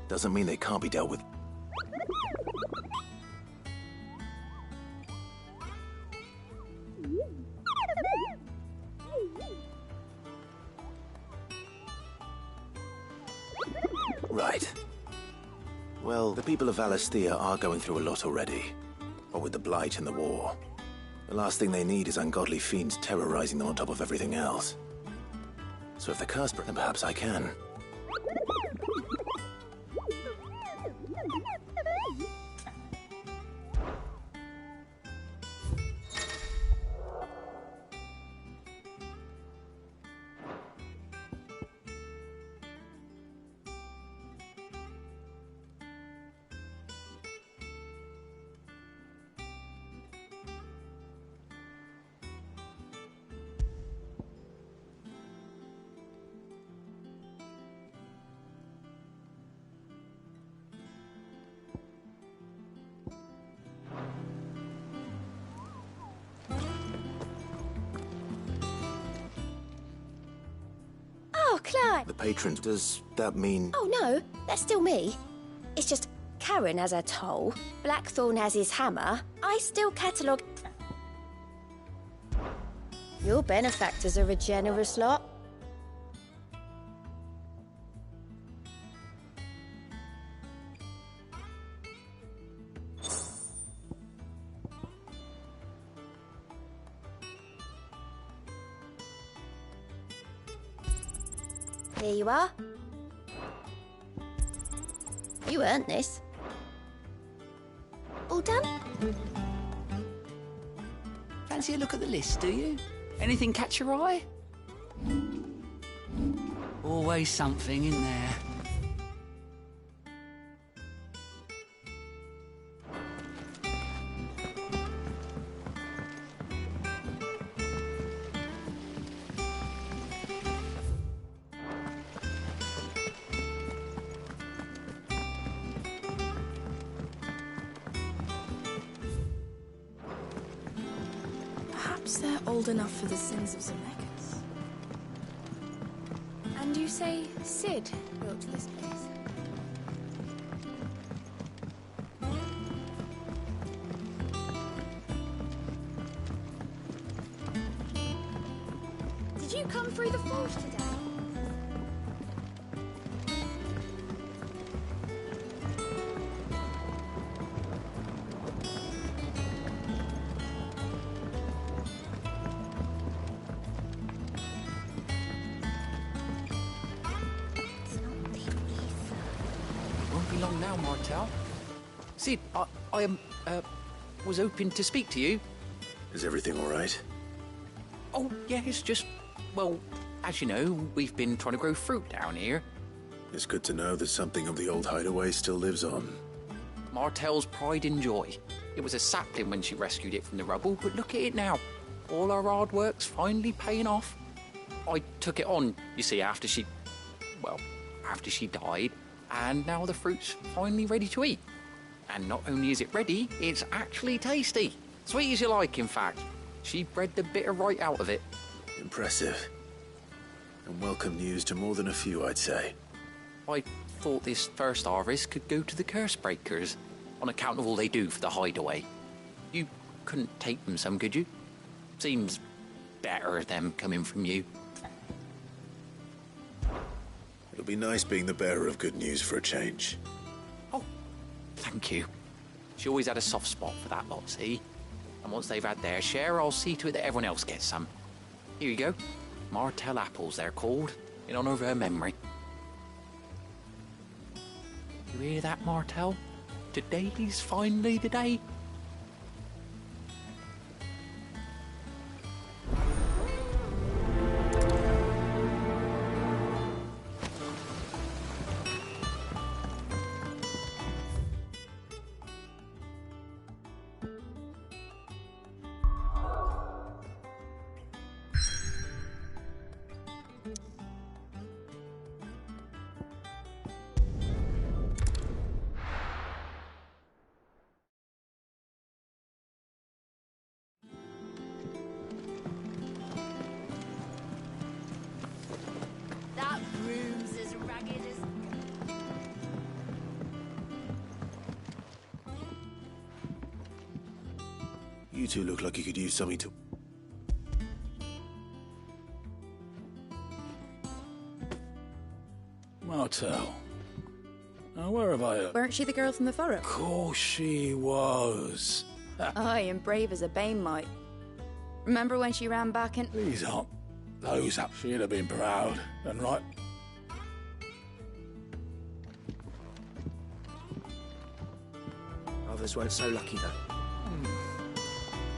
doesn't mean they can't be dealt with. Right. Well, the people of Valisthea are going through a lot already. What with the Blight and the war. The last thing they need is ungodly fiends terrorizing them on top of everything else. So if the curse, then perhaps I can. Oh, Clyde. The patrons, does that mean... Oh, no, that's still me. It's just Karen has her toll, Blackthorn has his hammer. I still catalogue... Your benefactors are a generous lot. Here you are. You earned this. All done? Fancy a look at the list, do you? Anything catch your eye? Always something in there. Perhaps they're old enough for the sins of Zemeckis. And you say Sid built this place? Did you come through the forge today? Won't be long now, Martel. Sid, I was hoping to speak to you. Is everything all right? Oh, yeah, it's just, well, as you know, we've been trying to grow fruit down here. It's good to know that something of the old hideaway still lives on. Martel's pride and joy. It was a sapling when she rescued it from the rubble, but look at it now. All our hard work's finally paying off. I took it on, you see, after she died, and now the fruit's finally ready to eat. And not only is it ready, it's actually tasty. Sweet as you like, in fact. She bred the bitter right out of it. Impressive. And welcome news to more than a few, I'd say. I thought this first harvest could go to the curse breakers, on account of all they do for the hideaway. You couldn't take them some, could you? Seems better them coming from you. It'll be nice being the bearer of good news for a change. Oh, thank you. She always had a soft spot for that lot, see? And once they've had their share, I'll see to it that everyone else gets some. Here you go. Martell apples, they're called, in honor of her memory. You hear that, Martell? Today's finally the day. That room's as ragged as... You two look like you could use something to... Martell. Now, where have I... Weren't she the girl from the furrow? Of course she was. Aye, and brave as a bane might. Remember when she ran back and... These aren't those up. She'd have been proud and right. Others weren't so lucky, though.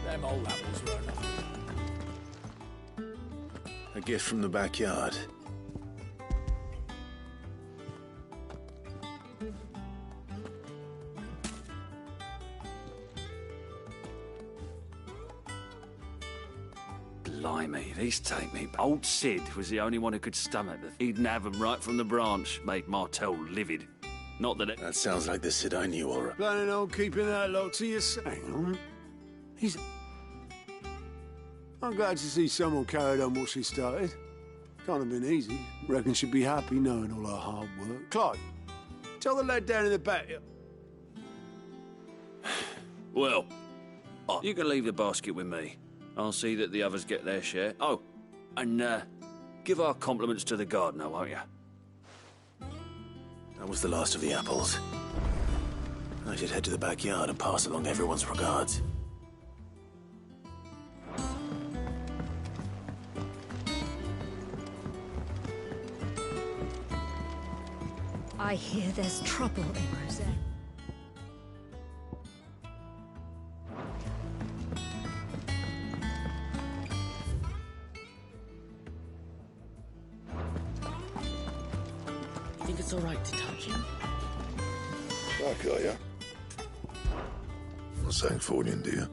Them old apples were enough. A gift from the backyard. Blimey, these take me. Old Sid was the only one who could stomach it. He'd have 'em right from the branch, made Martell livid. Not that it... That sounds like the Sid I knew, all right. Planning on keeping that lot to yourself. Hang on. I'm glad to see someone carried on what she started. Can't have been easy. Reckon she'd be happy knowing all her hard work. Clive, tell the lad down in the back. Well, you can leave the basket with me. I'll see that the others get their share. Oh, and give our compliments to the gardener, won't you? That was the last of the apples. I should head to the backyard and pass along everyone's regards. I hear there's trouble in Rosette. You think it's all right to touch him? Back, are ya? Not saying for you, do you?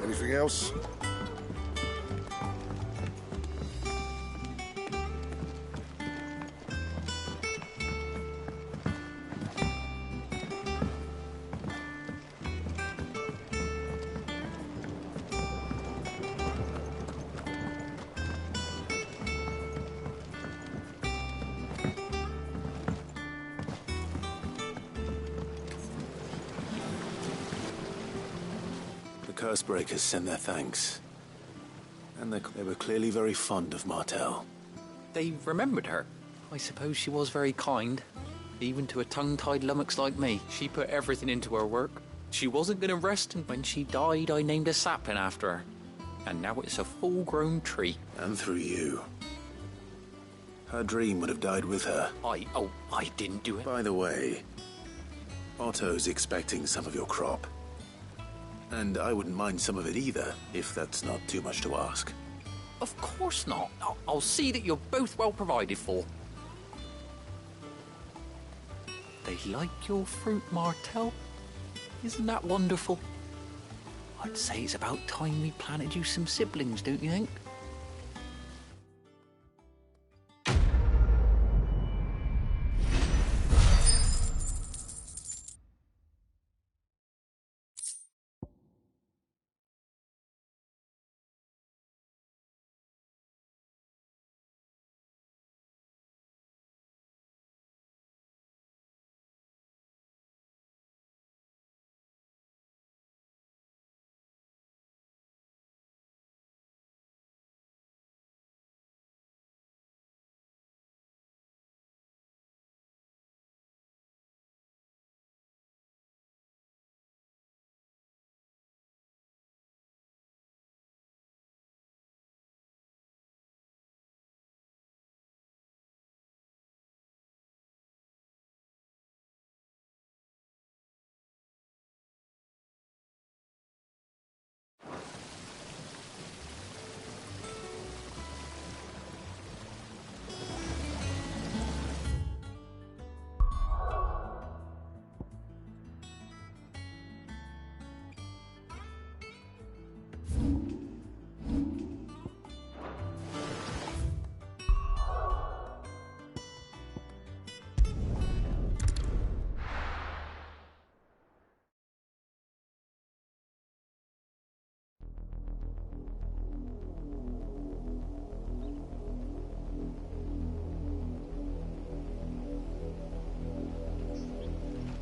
Anything else? The Cursebreakers send their thanks. And they were clearly very fond of Martell. They remembered her. I suppose she was very kind. Even to a tongue-tied lummox like me, she put everything into her work. She wasn't going to rest, and when she died, I named a sapling after her. And now it's a full-grown tree. And through you. Her dream would have died with her. I didn't do it. By the way, Otto's expecting some of your crop. And I wouldn't mind some of it either, if that's not too much to ask. Of course not. I'll see that you're both well provided for. They like your fruit, Martell. Isn't that wonderful? I'd say it's about time we planted you some siblings, don't you think?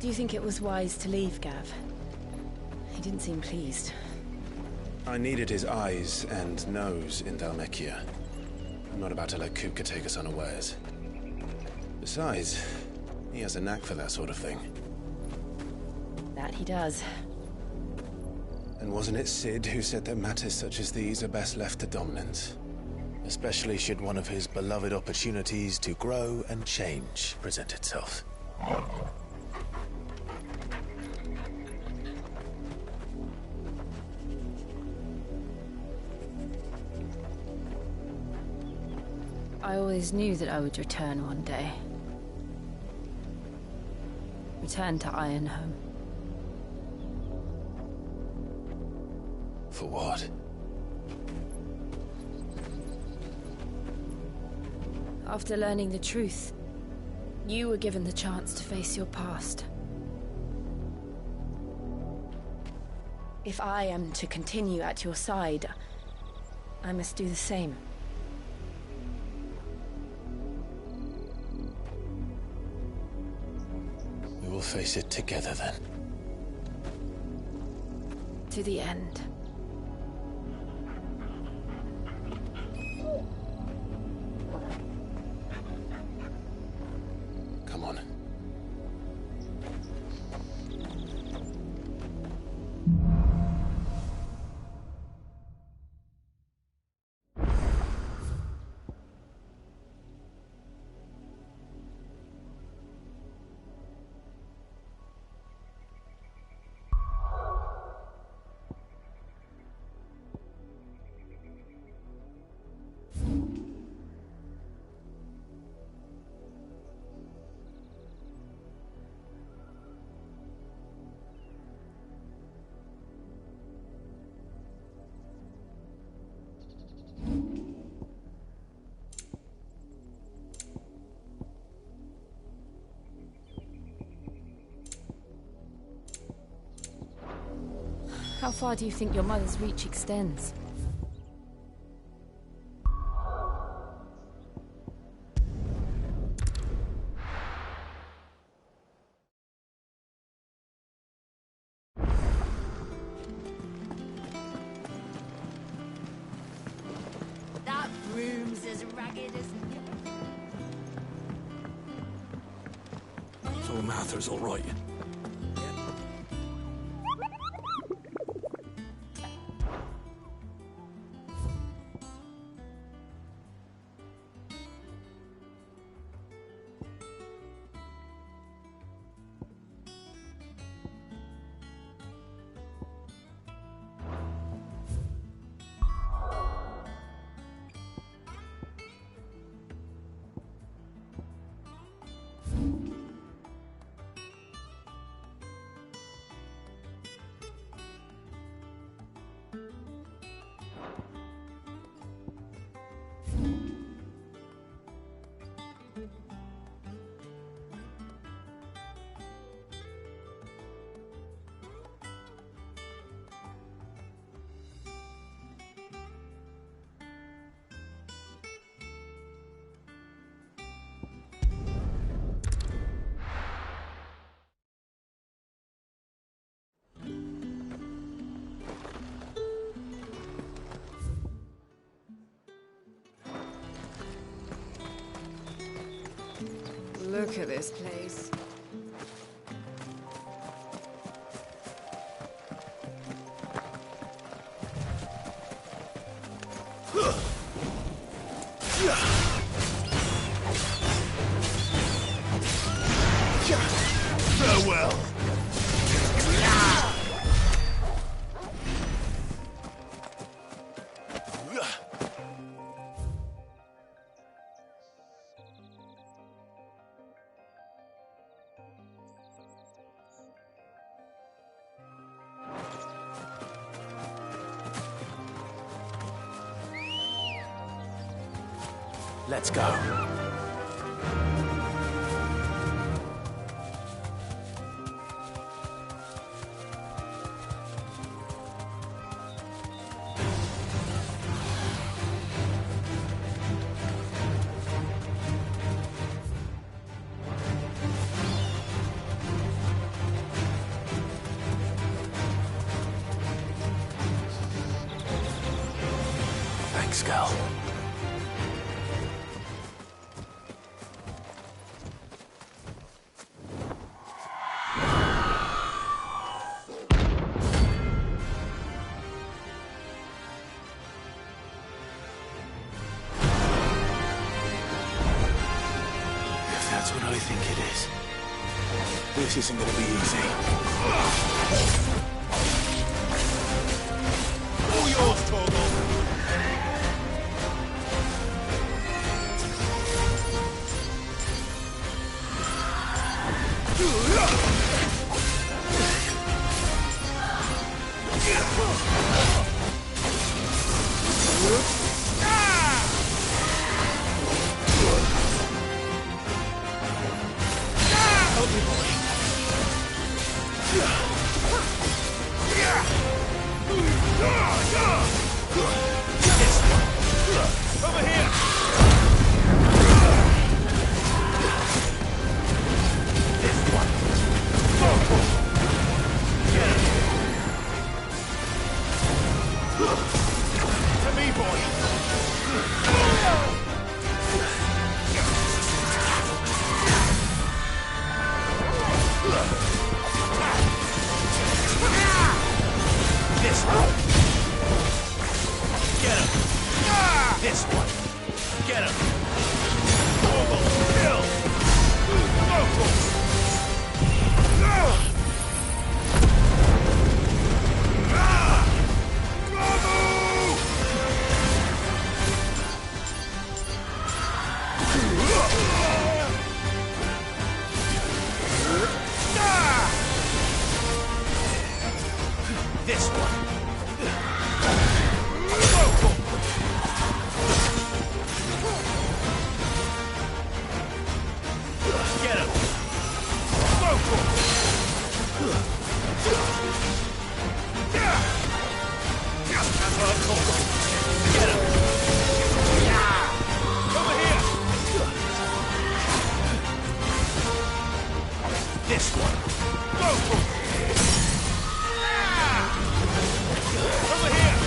Do you think it was wise to leave, Gav? He didn't seem pleased. I needed his eyes and nose in Dhalmekia. I'm not about to let Kupka take us unawares. Besides, he has a knack for that sort of thing. That he does. And wasn't it Sid who said that matters such as these are best left to dominance? Especially should one of his beloved opportunities to grow and change present itself. I always knew that I would return one day. Return to Ironhome. For what? After learning the truth, you were given the chance to face your past. If I am to continue at your side, I must do the same. We will face it together then. To the end. Come on. How far do you think your mother's reach extends? That room's as ragged as... So Mather's all right. Look at this place. Farewell. Let's go. Thanks, Gal. If that's what I think it is, this isn't gonna be easy. All yours, Torgal! Over here! To me, boy! This one! Get him! This one! Get him! Torgal, kill! Local! This one! Local! Get him! Local! That's what I'm talking. Get him! Over here! This one! Local! Over here!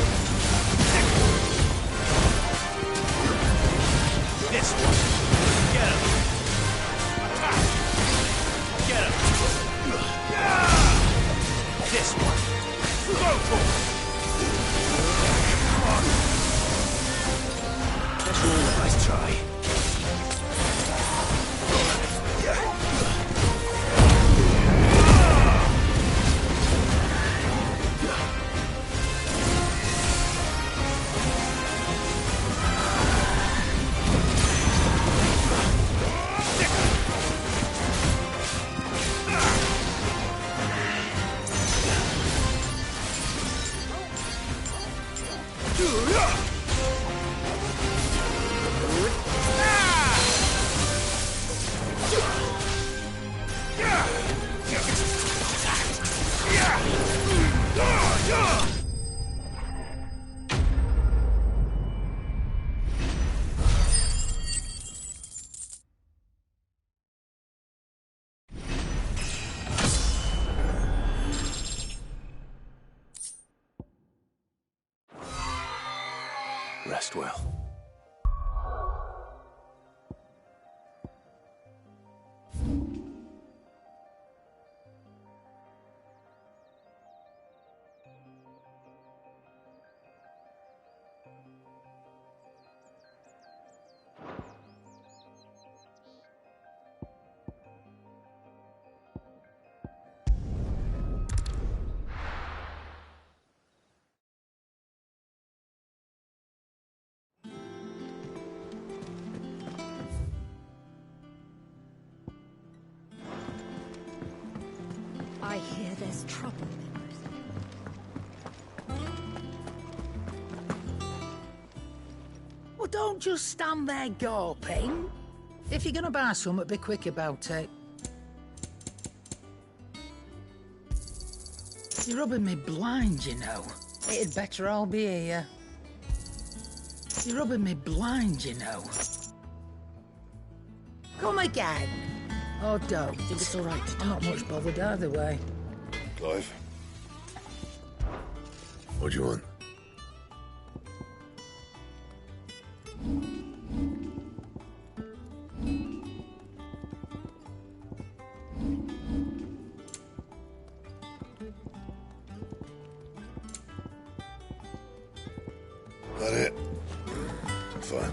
This one! Get him! Attack! Get him! This one! Local! Come on! Nice try. Rest well. I hear there's trouble. Well, don't just stand there gawping. If you're gonna buy something, be quick about it. You're rubbing me blind, you know. It'd better all be here. You're rubbing me blind, you know. Come again. Oh, don't. Think it's all right to I'm not touch much bothered either way. Clive? What do you want? campfire.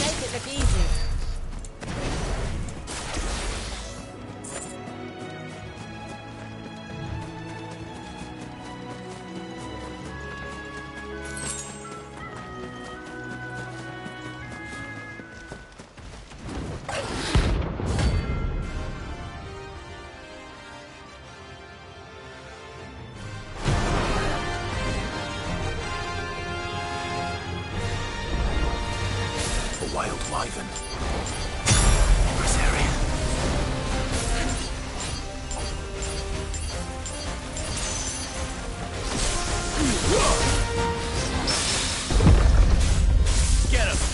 Make it look easy. A wild wyvern. Rosarian. Get him!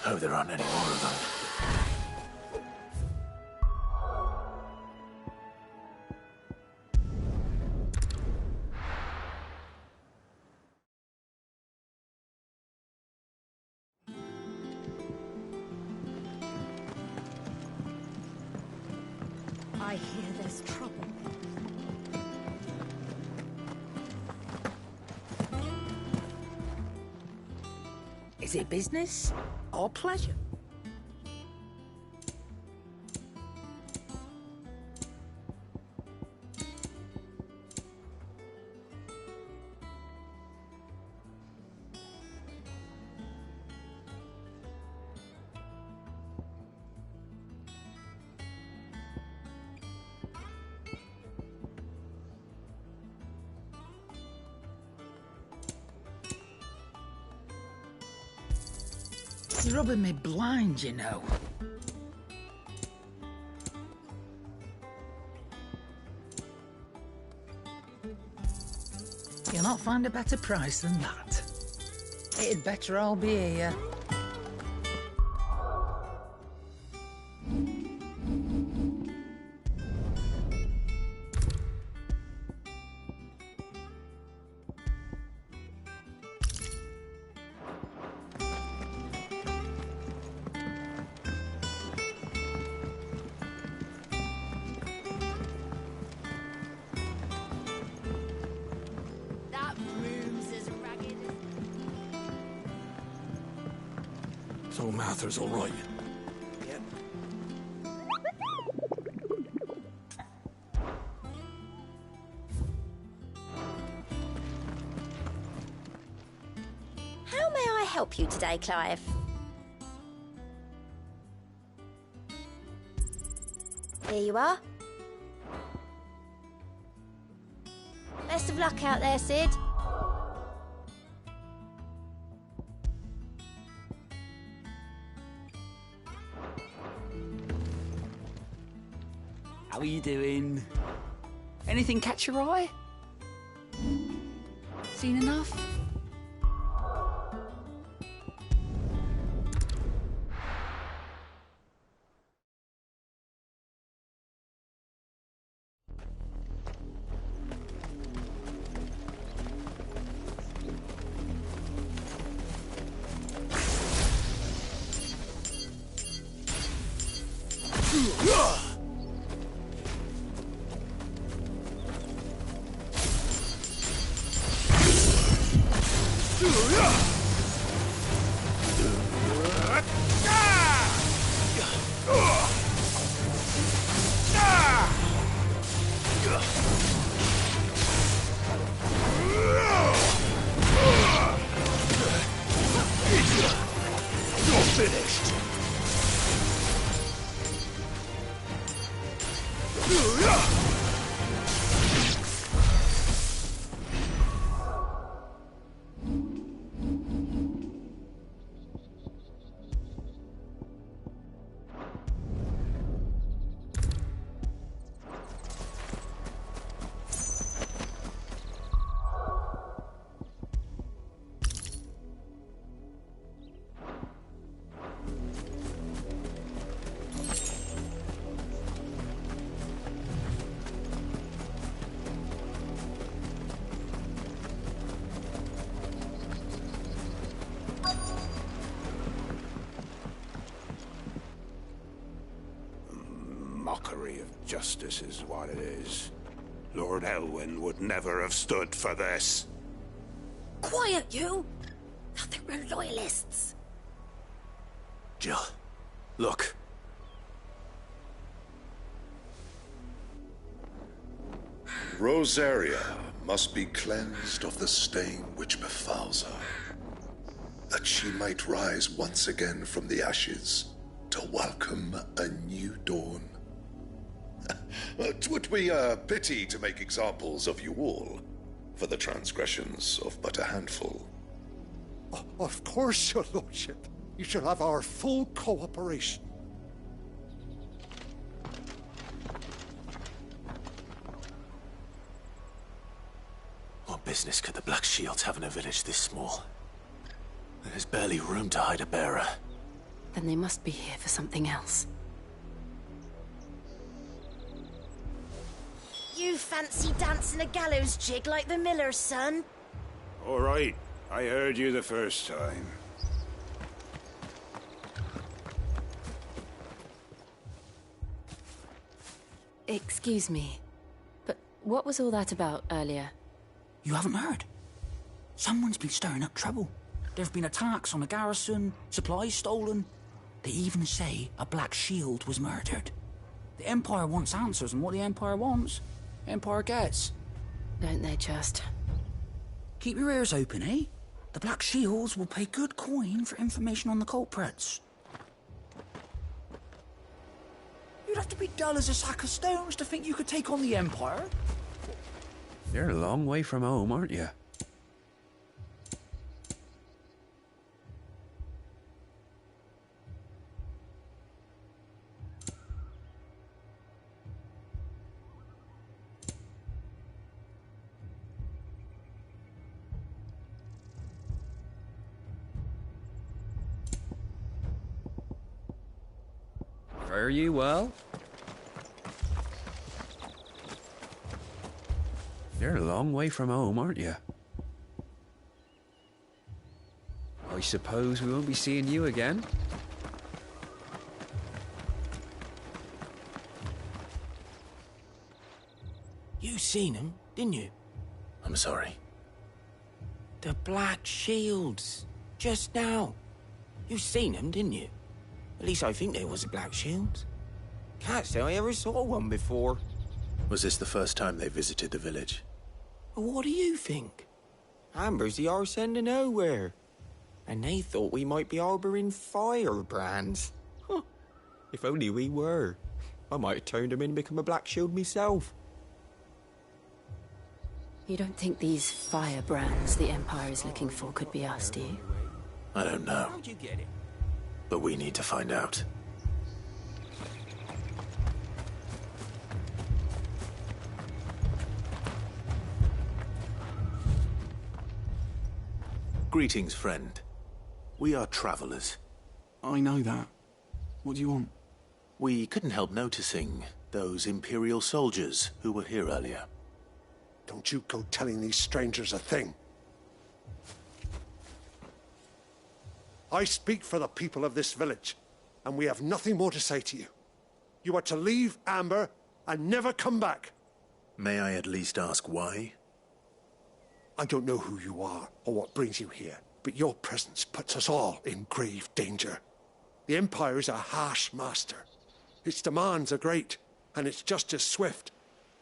Hope there aren't any more of them. I hear there's trouble. Is it business or pleasure? You're rubbing me blind, you know. You'll not find a better price than that. It'd better all be here. That room's as ragged as... So Mather's all right. Yep. How may I help you today, Clive? Here you are. Best of luck out there, Sid. How are you doing? Anything catch your eye? Seen enough? You're finished. Mockery of justice is what it is. Lord Elwyn would never have stood for this. Quiet, you! I think we're loyalists. Jill, look. Rosaria must be cleansed of the stain which befouls her, that she might rise once again from the ashes to welcome a new dawn. 'Twould be a pity to make examples of you all for the transgressions of but a handful. Of course, your lordship. You shall have our full cooperation. What business could the Black Shields have in a village this small? There's barely room to hide a bearer. Then they must be here for something else. You fancy dancing a gallows jig like the miller's son? All right, I heard you the first time. Excuse me, but what was all that about earlier? You haven't heard? Someone's been stirring up trouble. There've been attacks on the garrison, supplies stolen. They even say a Black Shield was murdered. The Empire wants answers, and what the Empire wants, Empire gets. Don't they just? Keep your ears open, eh? The Black Shields will pay good coin for information on the culprits. You'd have to be dull as a sack of stones to think you could take on the Empire. You're a long way from home, aren't you? Fare you well? You're a long way from home, aren't you? I suppose we won't be seeing you again? You seen him, didn't you? I'm sorry. The Black Shields. Just now. You seen them, didn't you? At least I think there was a Black Shield. Can't say I ever saw one before. Was this the first time they visited the village? What do you think? Amber's the arse end of nowhere. And they thought we might be harbouring firebrands. Huh. If only we were. I might have turned them in and become a Black Shield myself. You don't think these firebrands the Empire is looking for could be us, do you? I don't know. How'd you get it? But we need to find out. Greetings, friend. We are travelers. I know that. What do you want? We couldn't help noticing those Imperial soldiers who were here earlier. Don't you go telling these strangers a thing. I speak for the people of this village, and we have nothing more to say to you. You are to leave Amber and never come back. May I at least ask why? I don't know who you are or what brings you here, but your presence puts us all in grave danger. The Empire is a harsh master. Its demands are great, and its justice swift.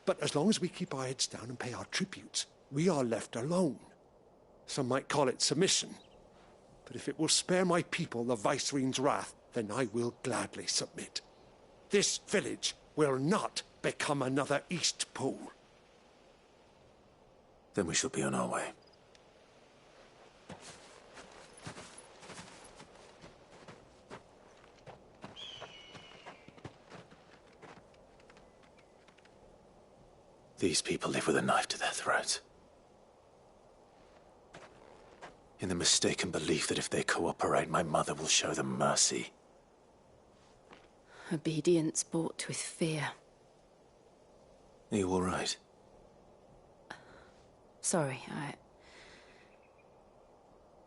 But as long as we keep our heads down and pay our tributes, we are left alone. Some might call it submission. But if it will spare my people the Viceroy's wrath, then I will gladly submit. This village will not become another East Pool. Then we shall be on our way. These people live with a knife to their throats. In the mistaken belief that if they cooperate, my mother will show them mercy. Obedience bought with fear. Are you all right? Sorry,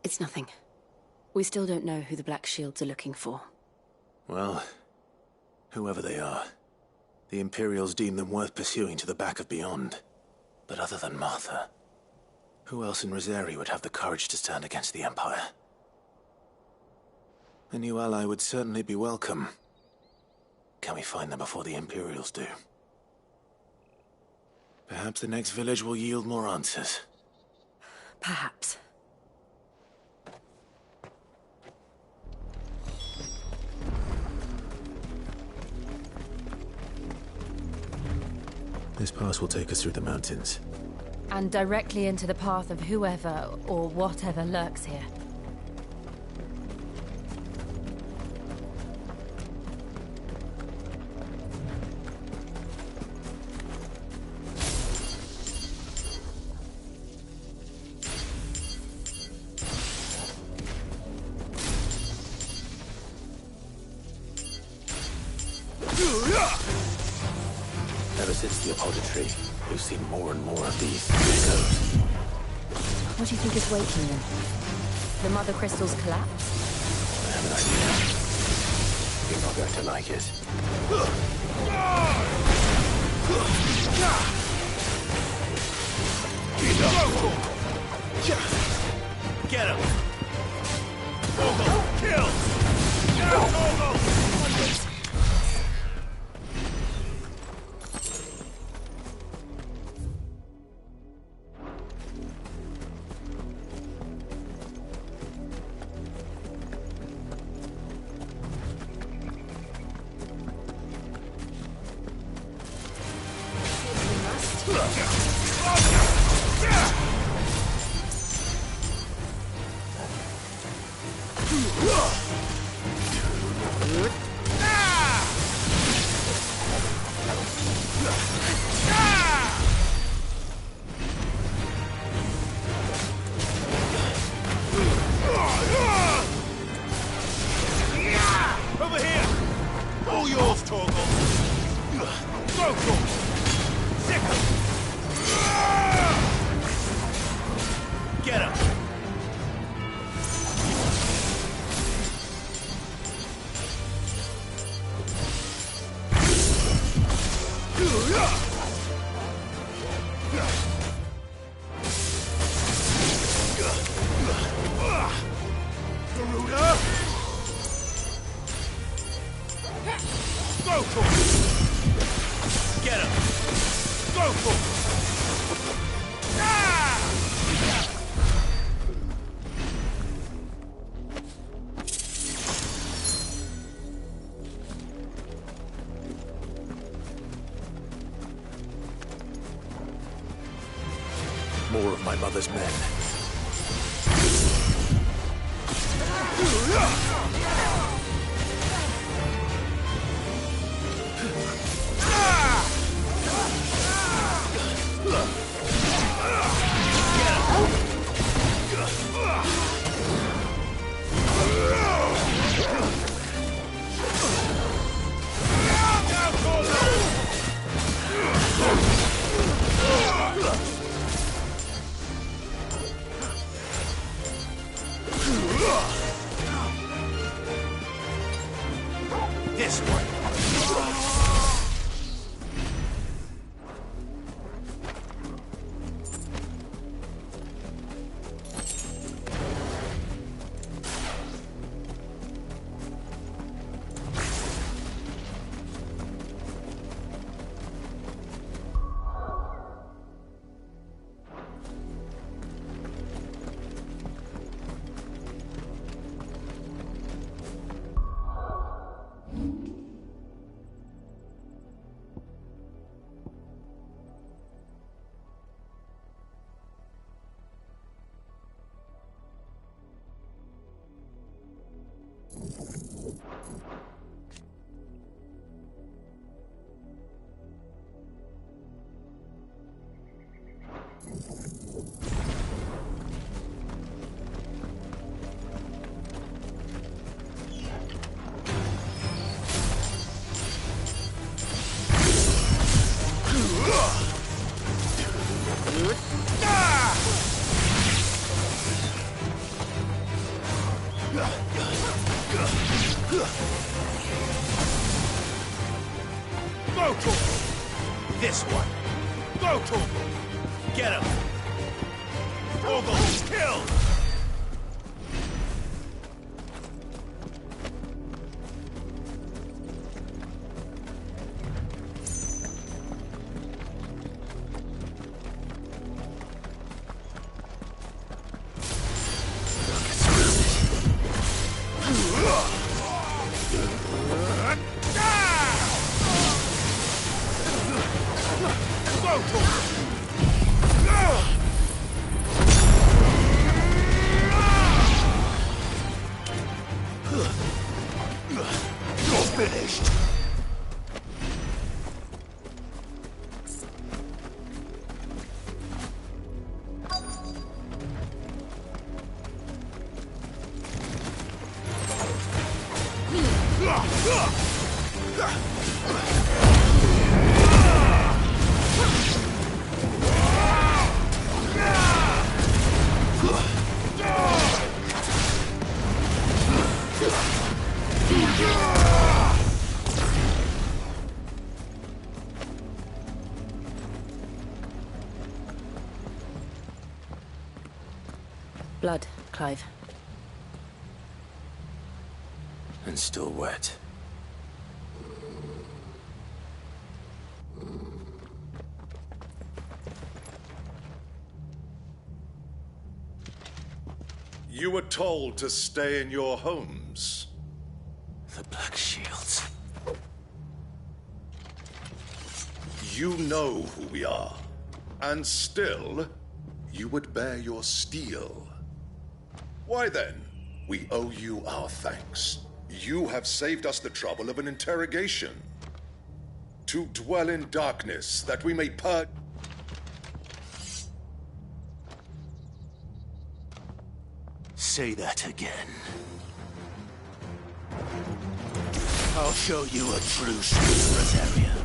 It's nothing. We still don't know who the Black Shields are looking for. Well, whoever they are, the Imperials deem them worth pursuing to the back of beyond. But other than Martha, who else in Rosari would have the courage to stand against the Empire? A new ally would certainly be welcome. Can we find them before the Imperials do? Perhaps the next village will yield more answers. Perhaps. This pass will take us through the mountains. And directly into the path of whoever or whatever lurks here. since the apothecary, we've seen more and more of these echoes. What do you think is waking them? The mother crystal's collapse? I have an idea. You're not going to like it. Get him! Bogle, kill! Bogle! Over here! All yours, Torgal! Go, Torgal! Sick him! Get him! Garuda! Go for it! Get him! Go for it! Ah! More of my mother's men. This one. Go, Torgal! This one. Go, Torgal! Get him! Torgal, kill! You're finished! Blood, Clive. And still wet. You were told to stay in your homes. The Black Shields. You know who we are. And still, you would bear your steel. Why then, we owe you our thanks. You have saved us the trouble of an interrogation. To dwell in darkness, that we may purge... Say that again. I'll show you a true spirit, Rosaria.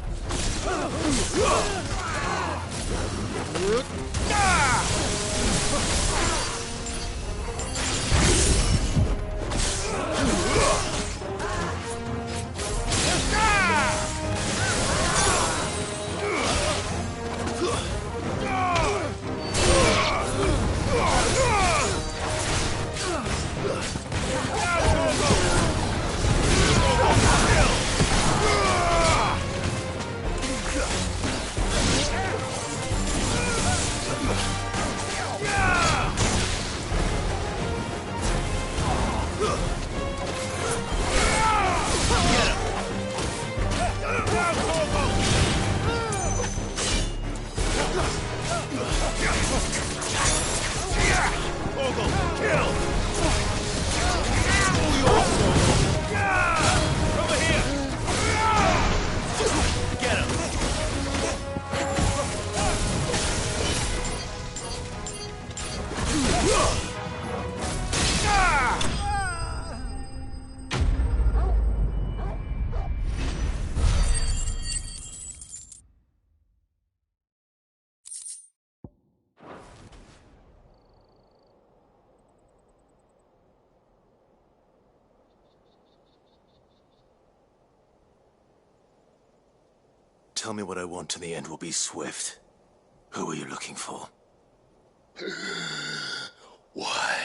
Tell me what I want and the end will be swift. Who are you looking for? Why,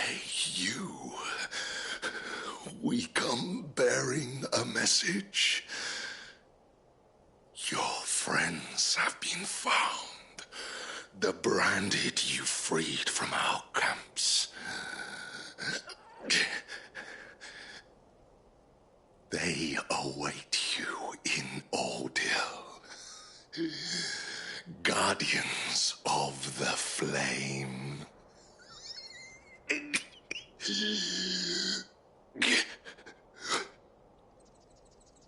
you... We come bearing a message. Your friends have been found. The branded you freed from our camps. They await you in Oldhill. Guardians of the Flame.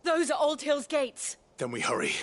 Those are Old Hill's gates. Then we hurry.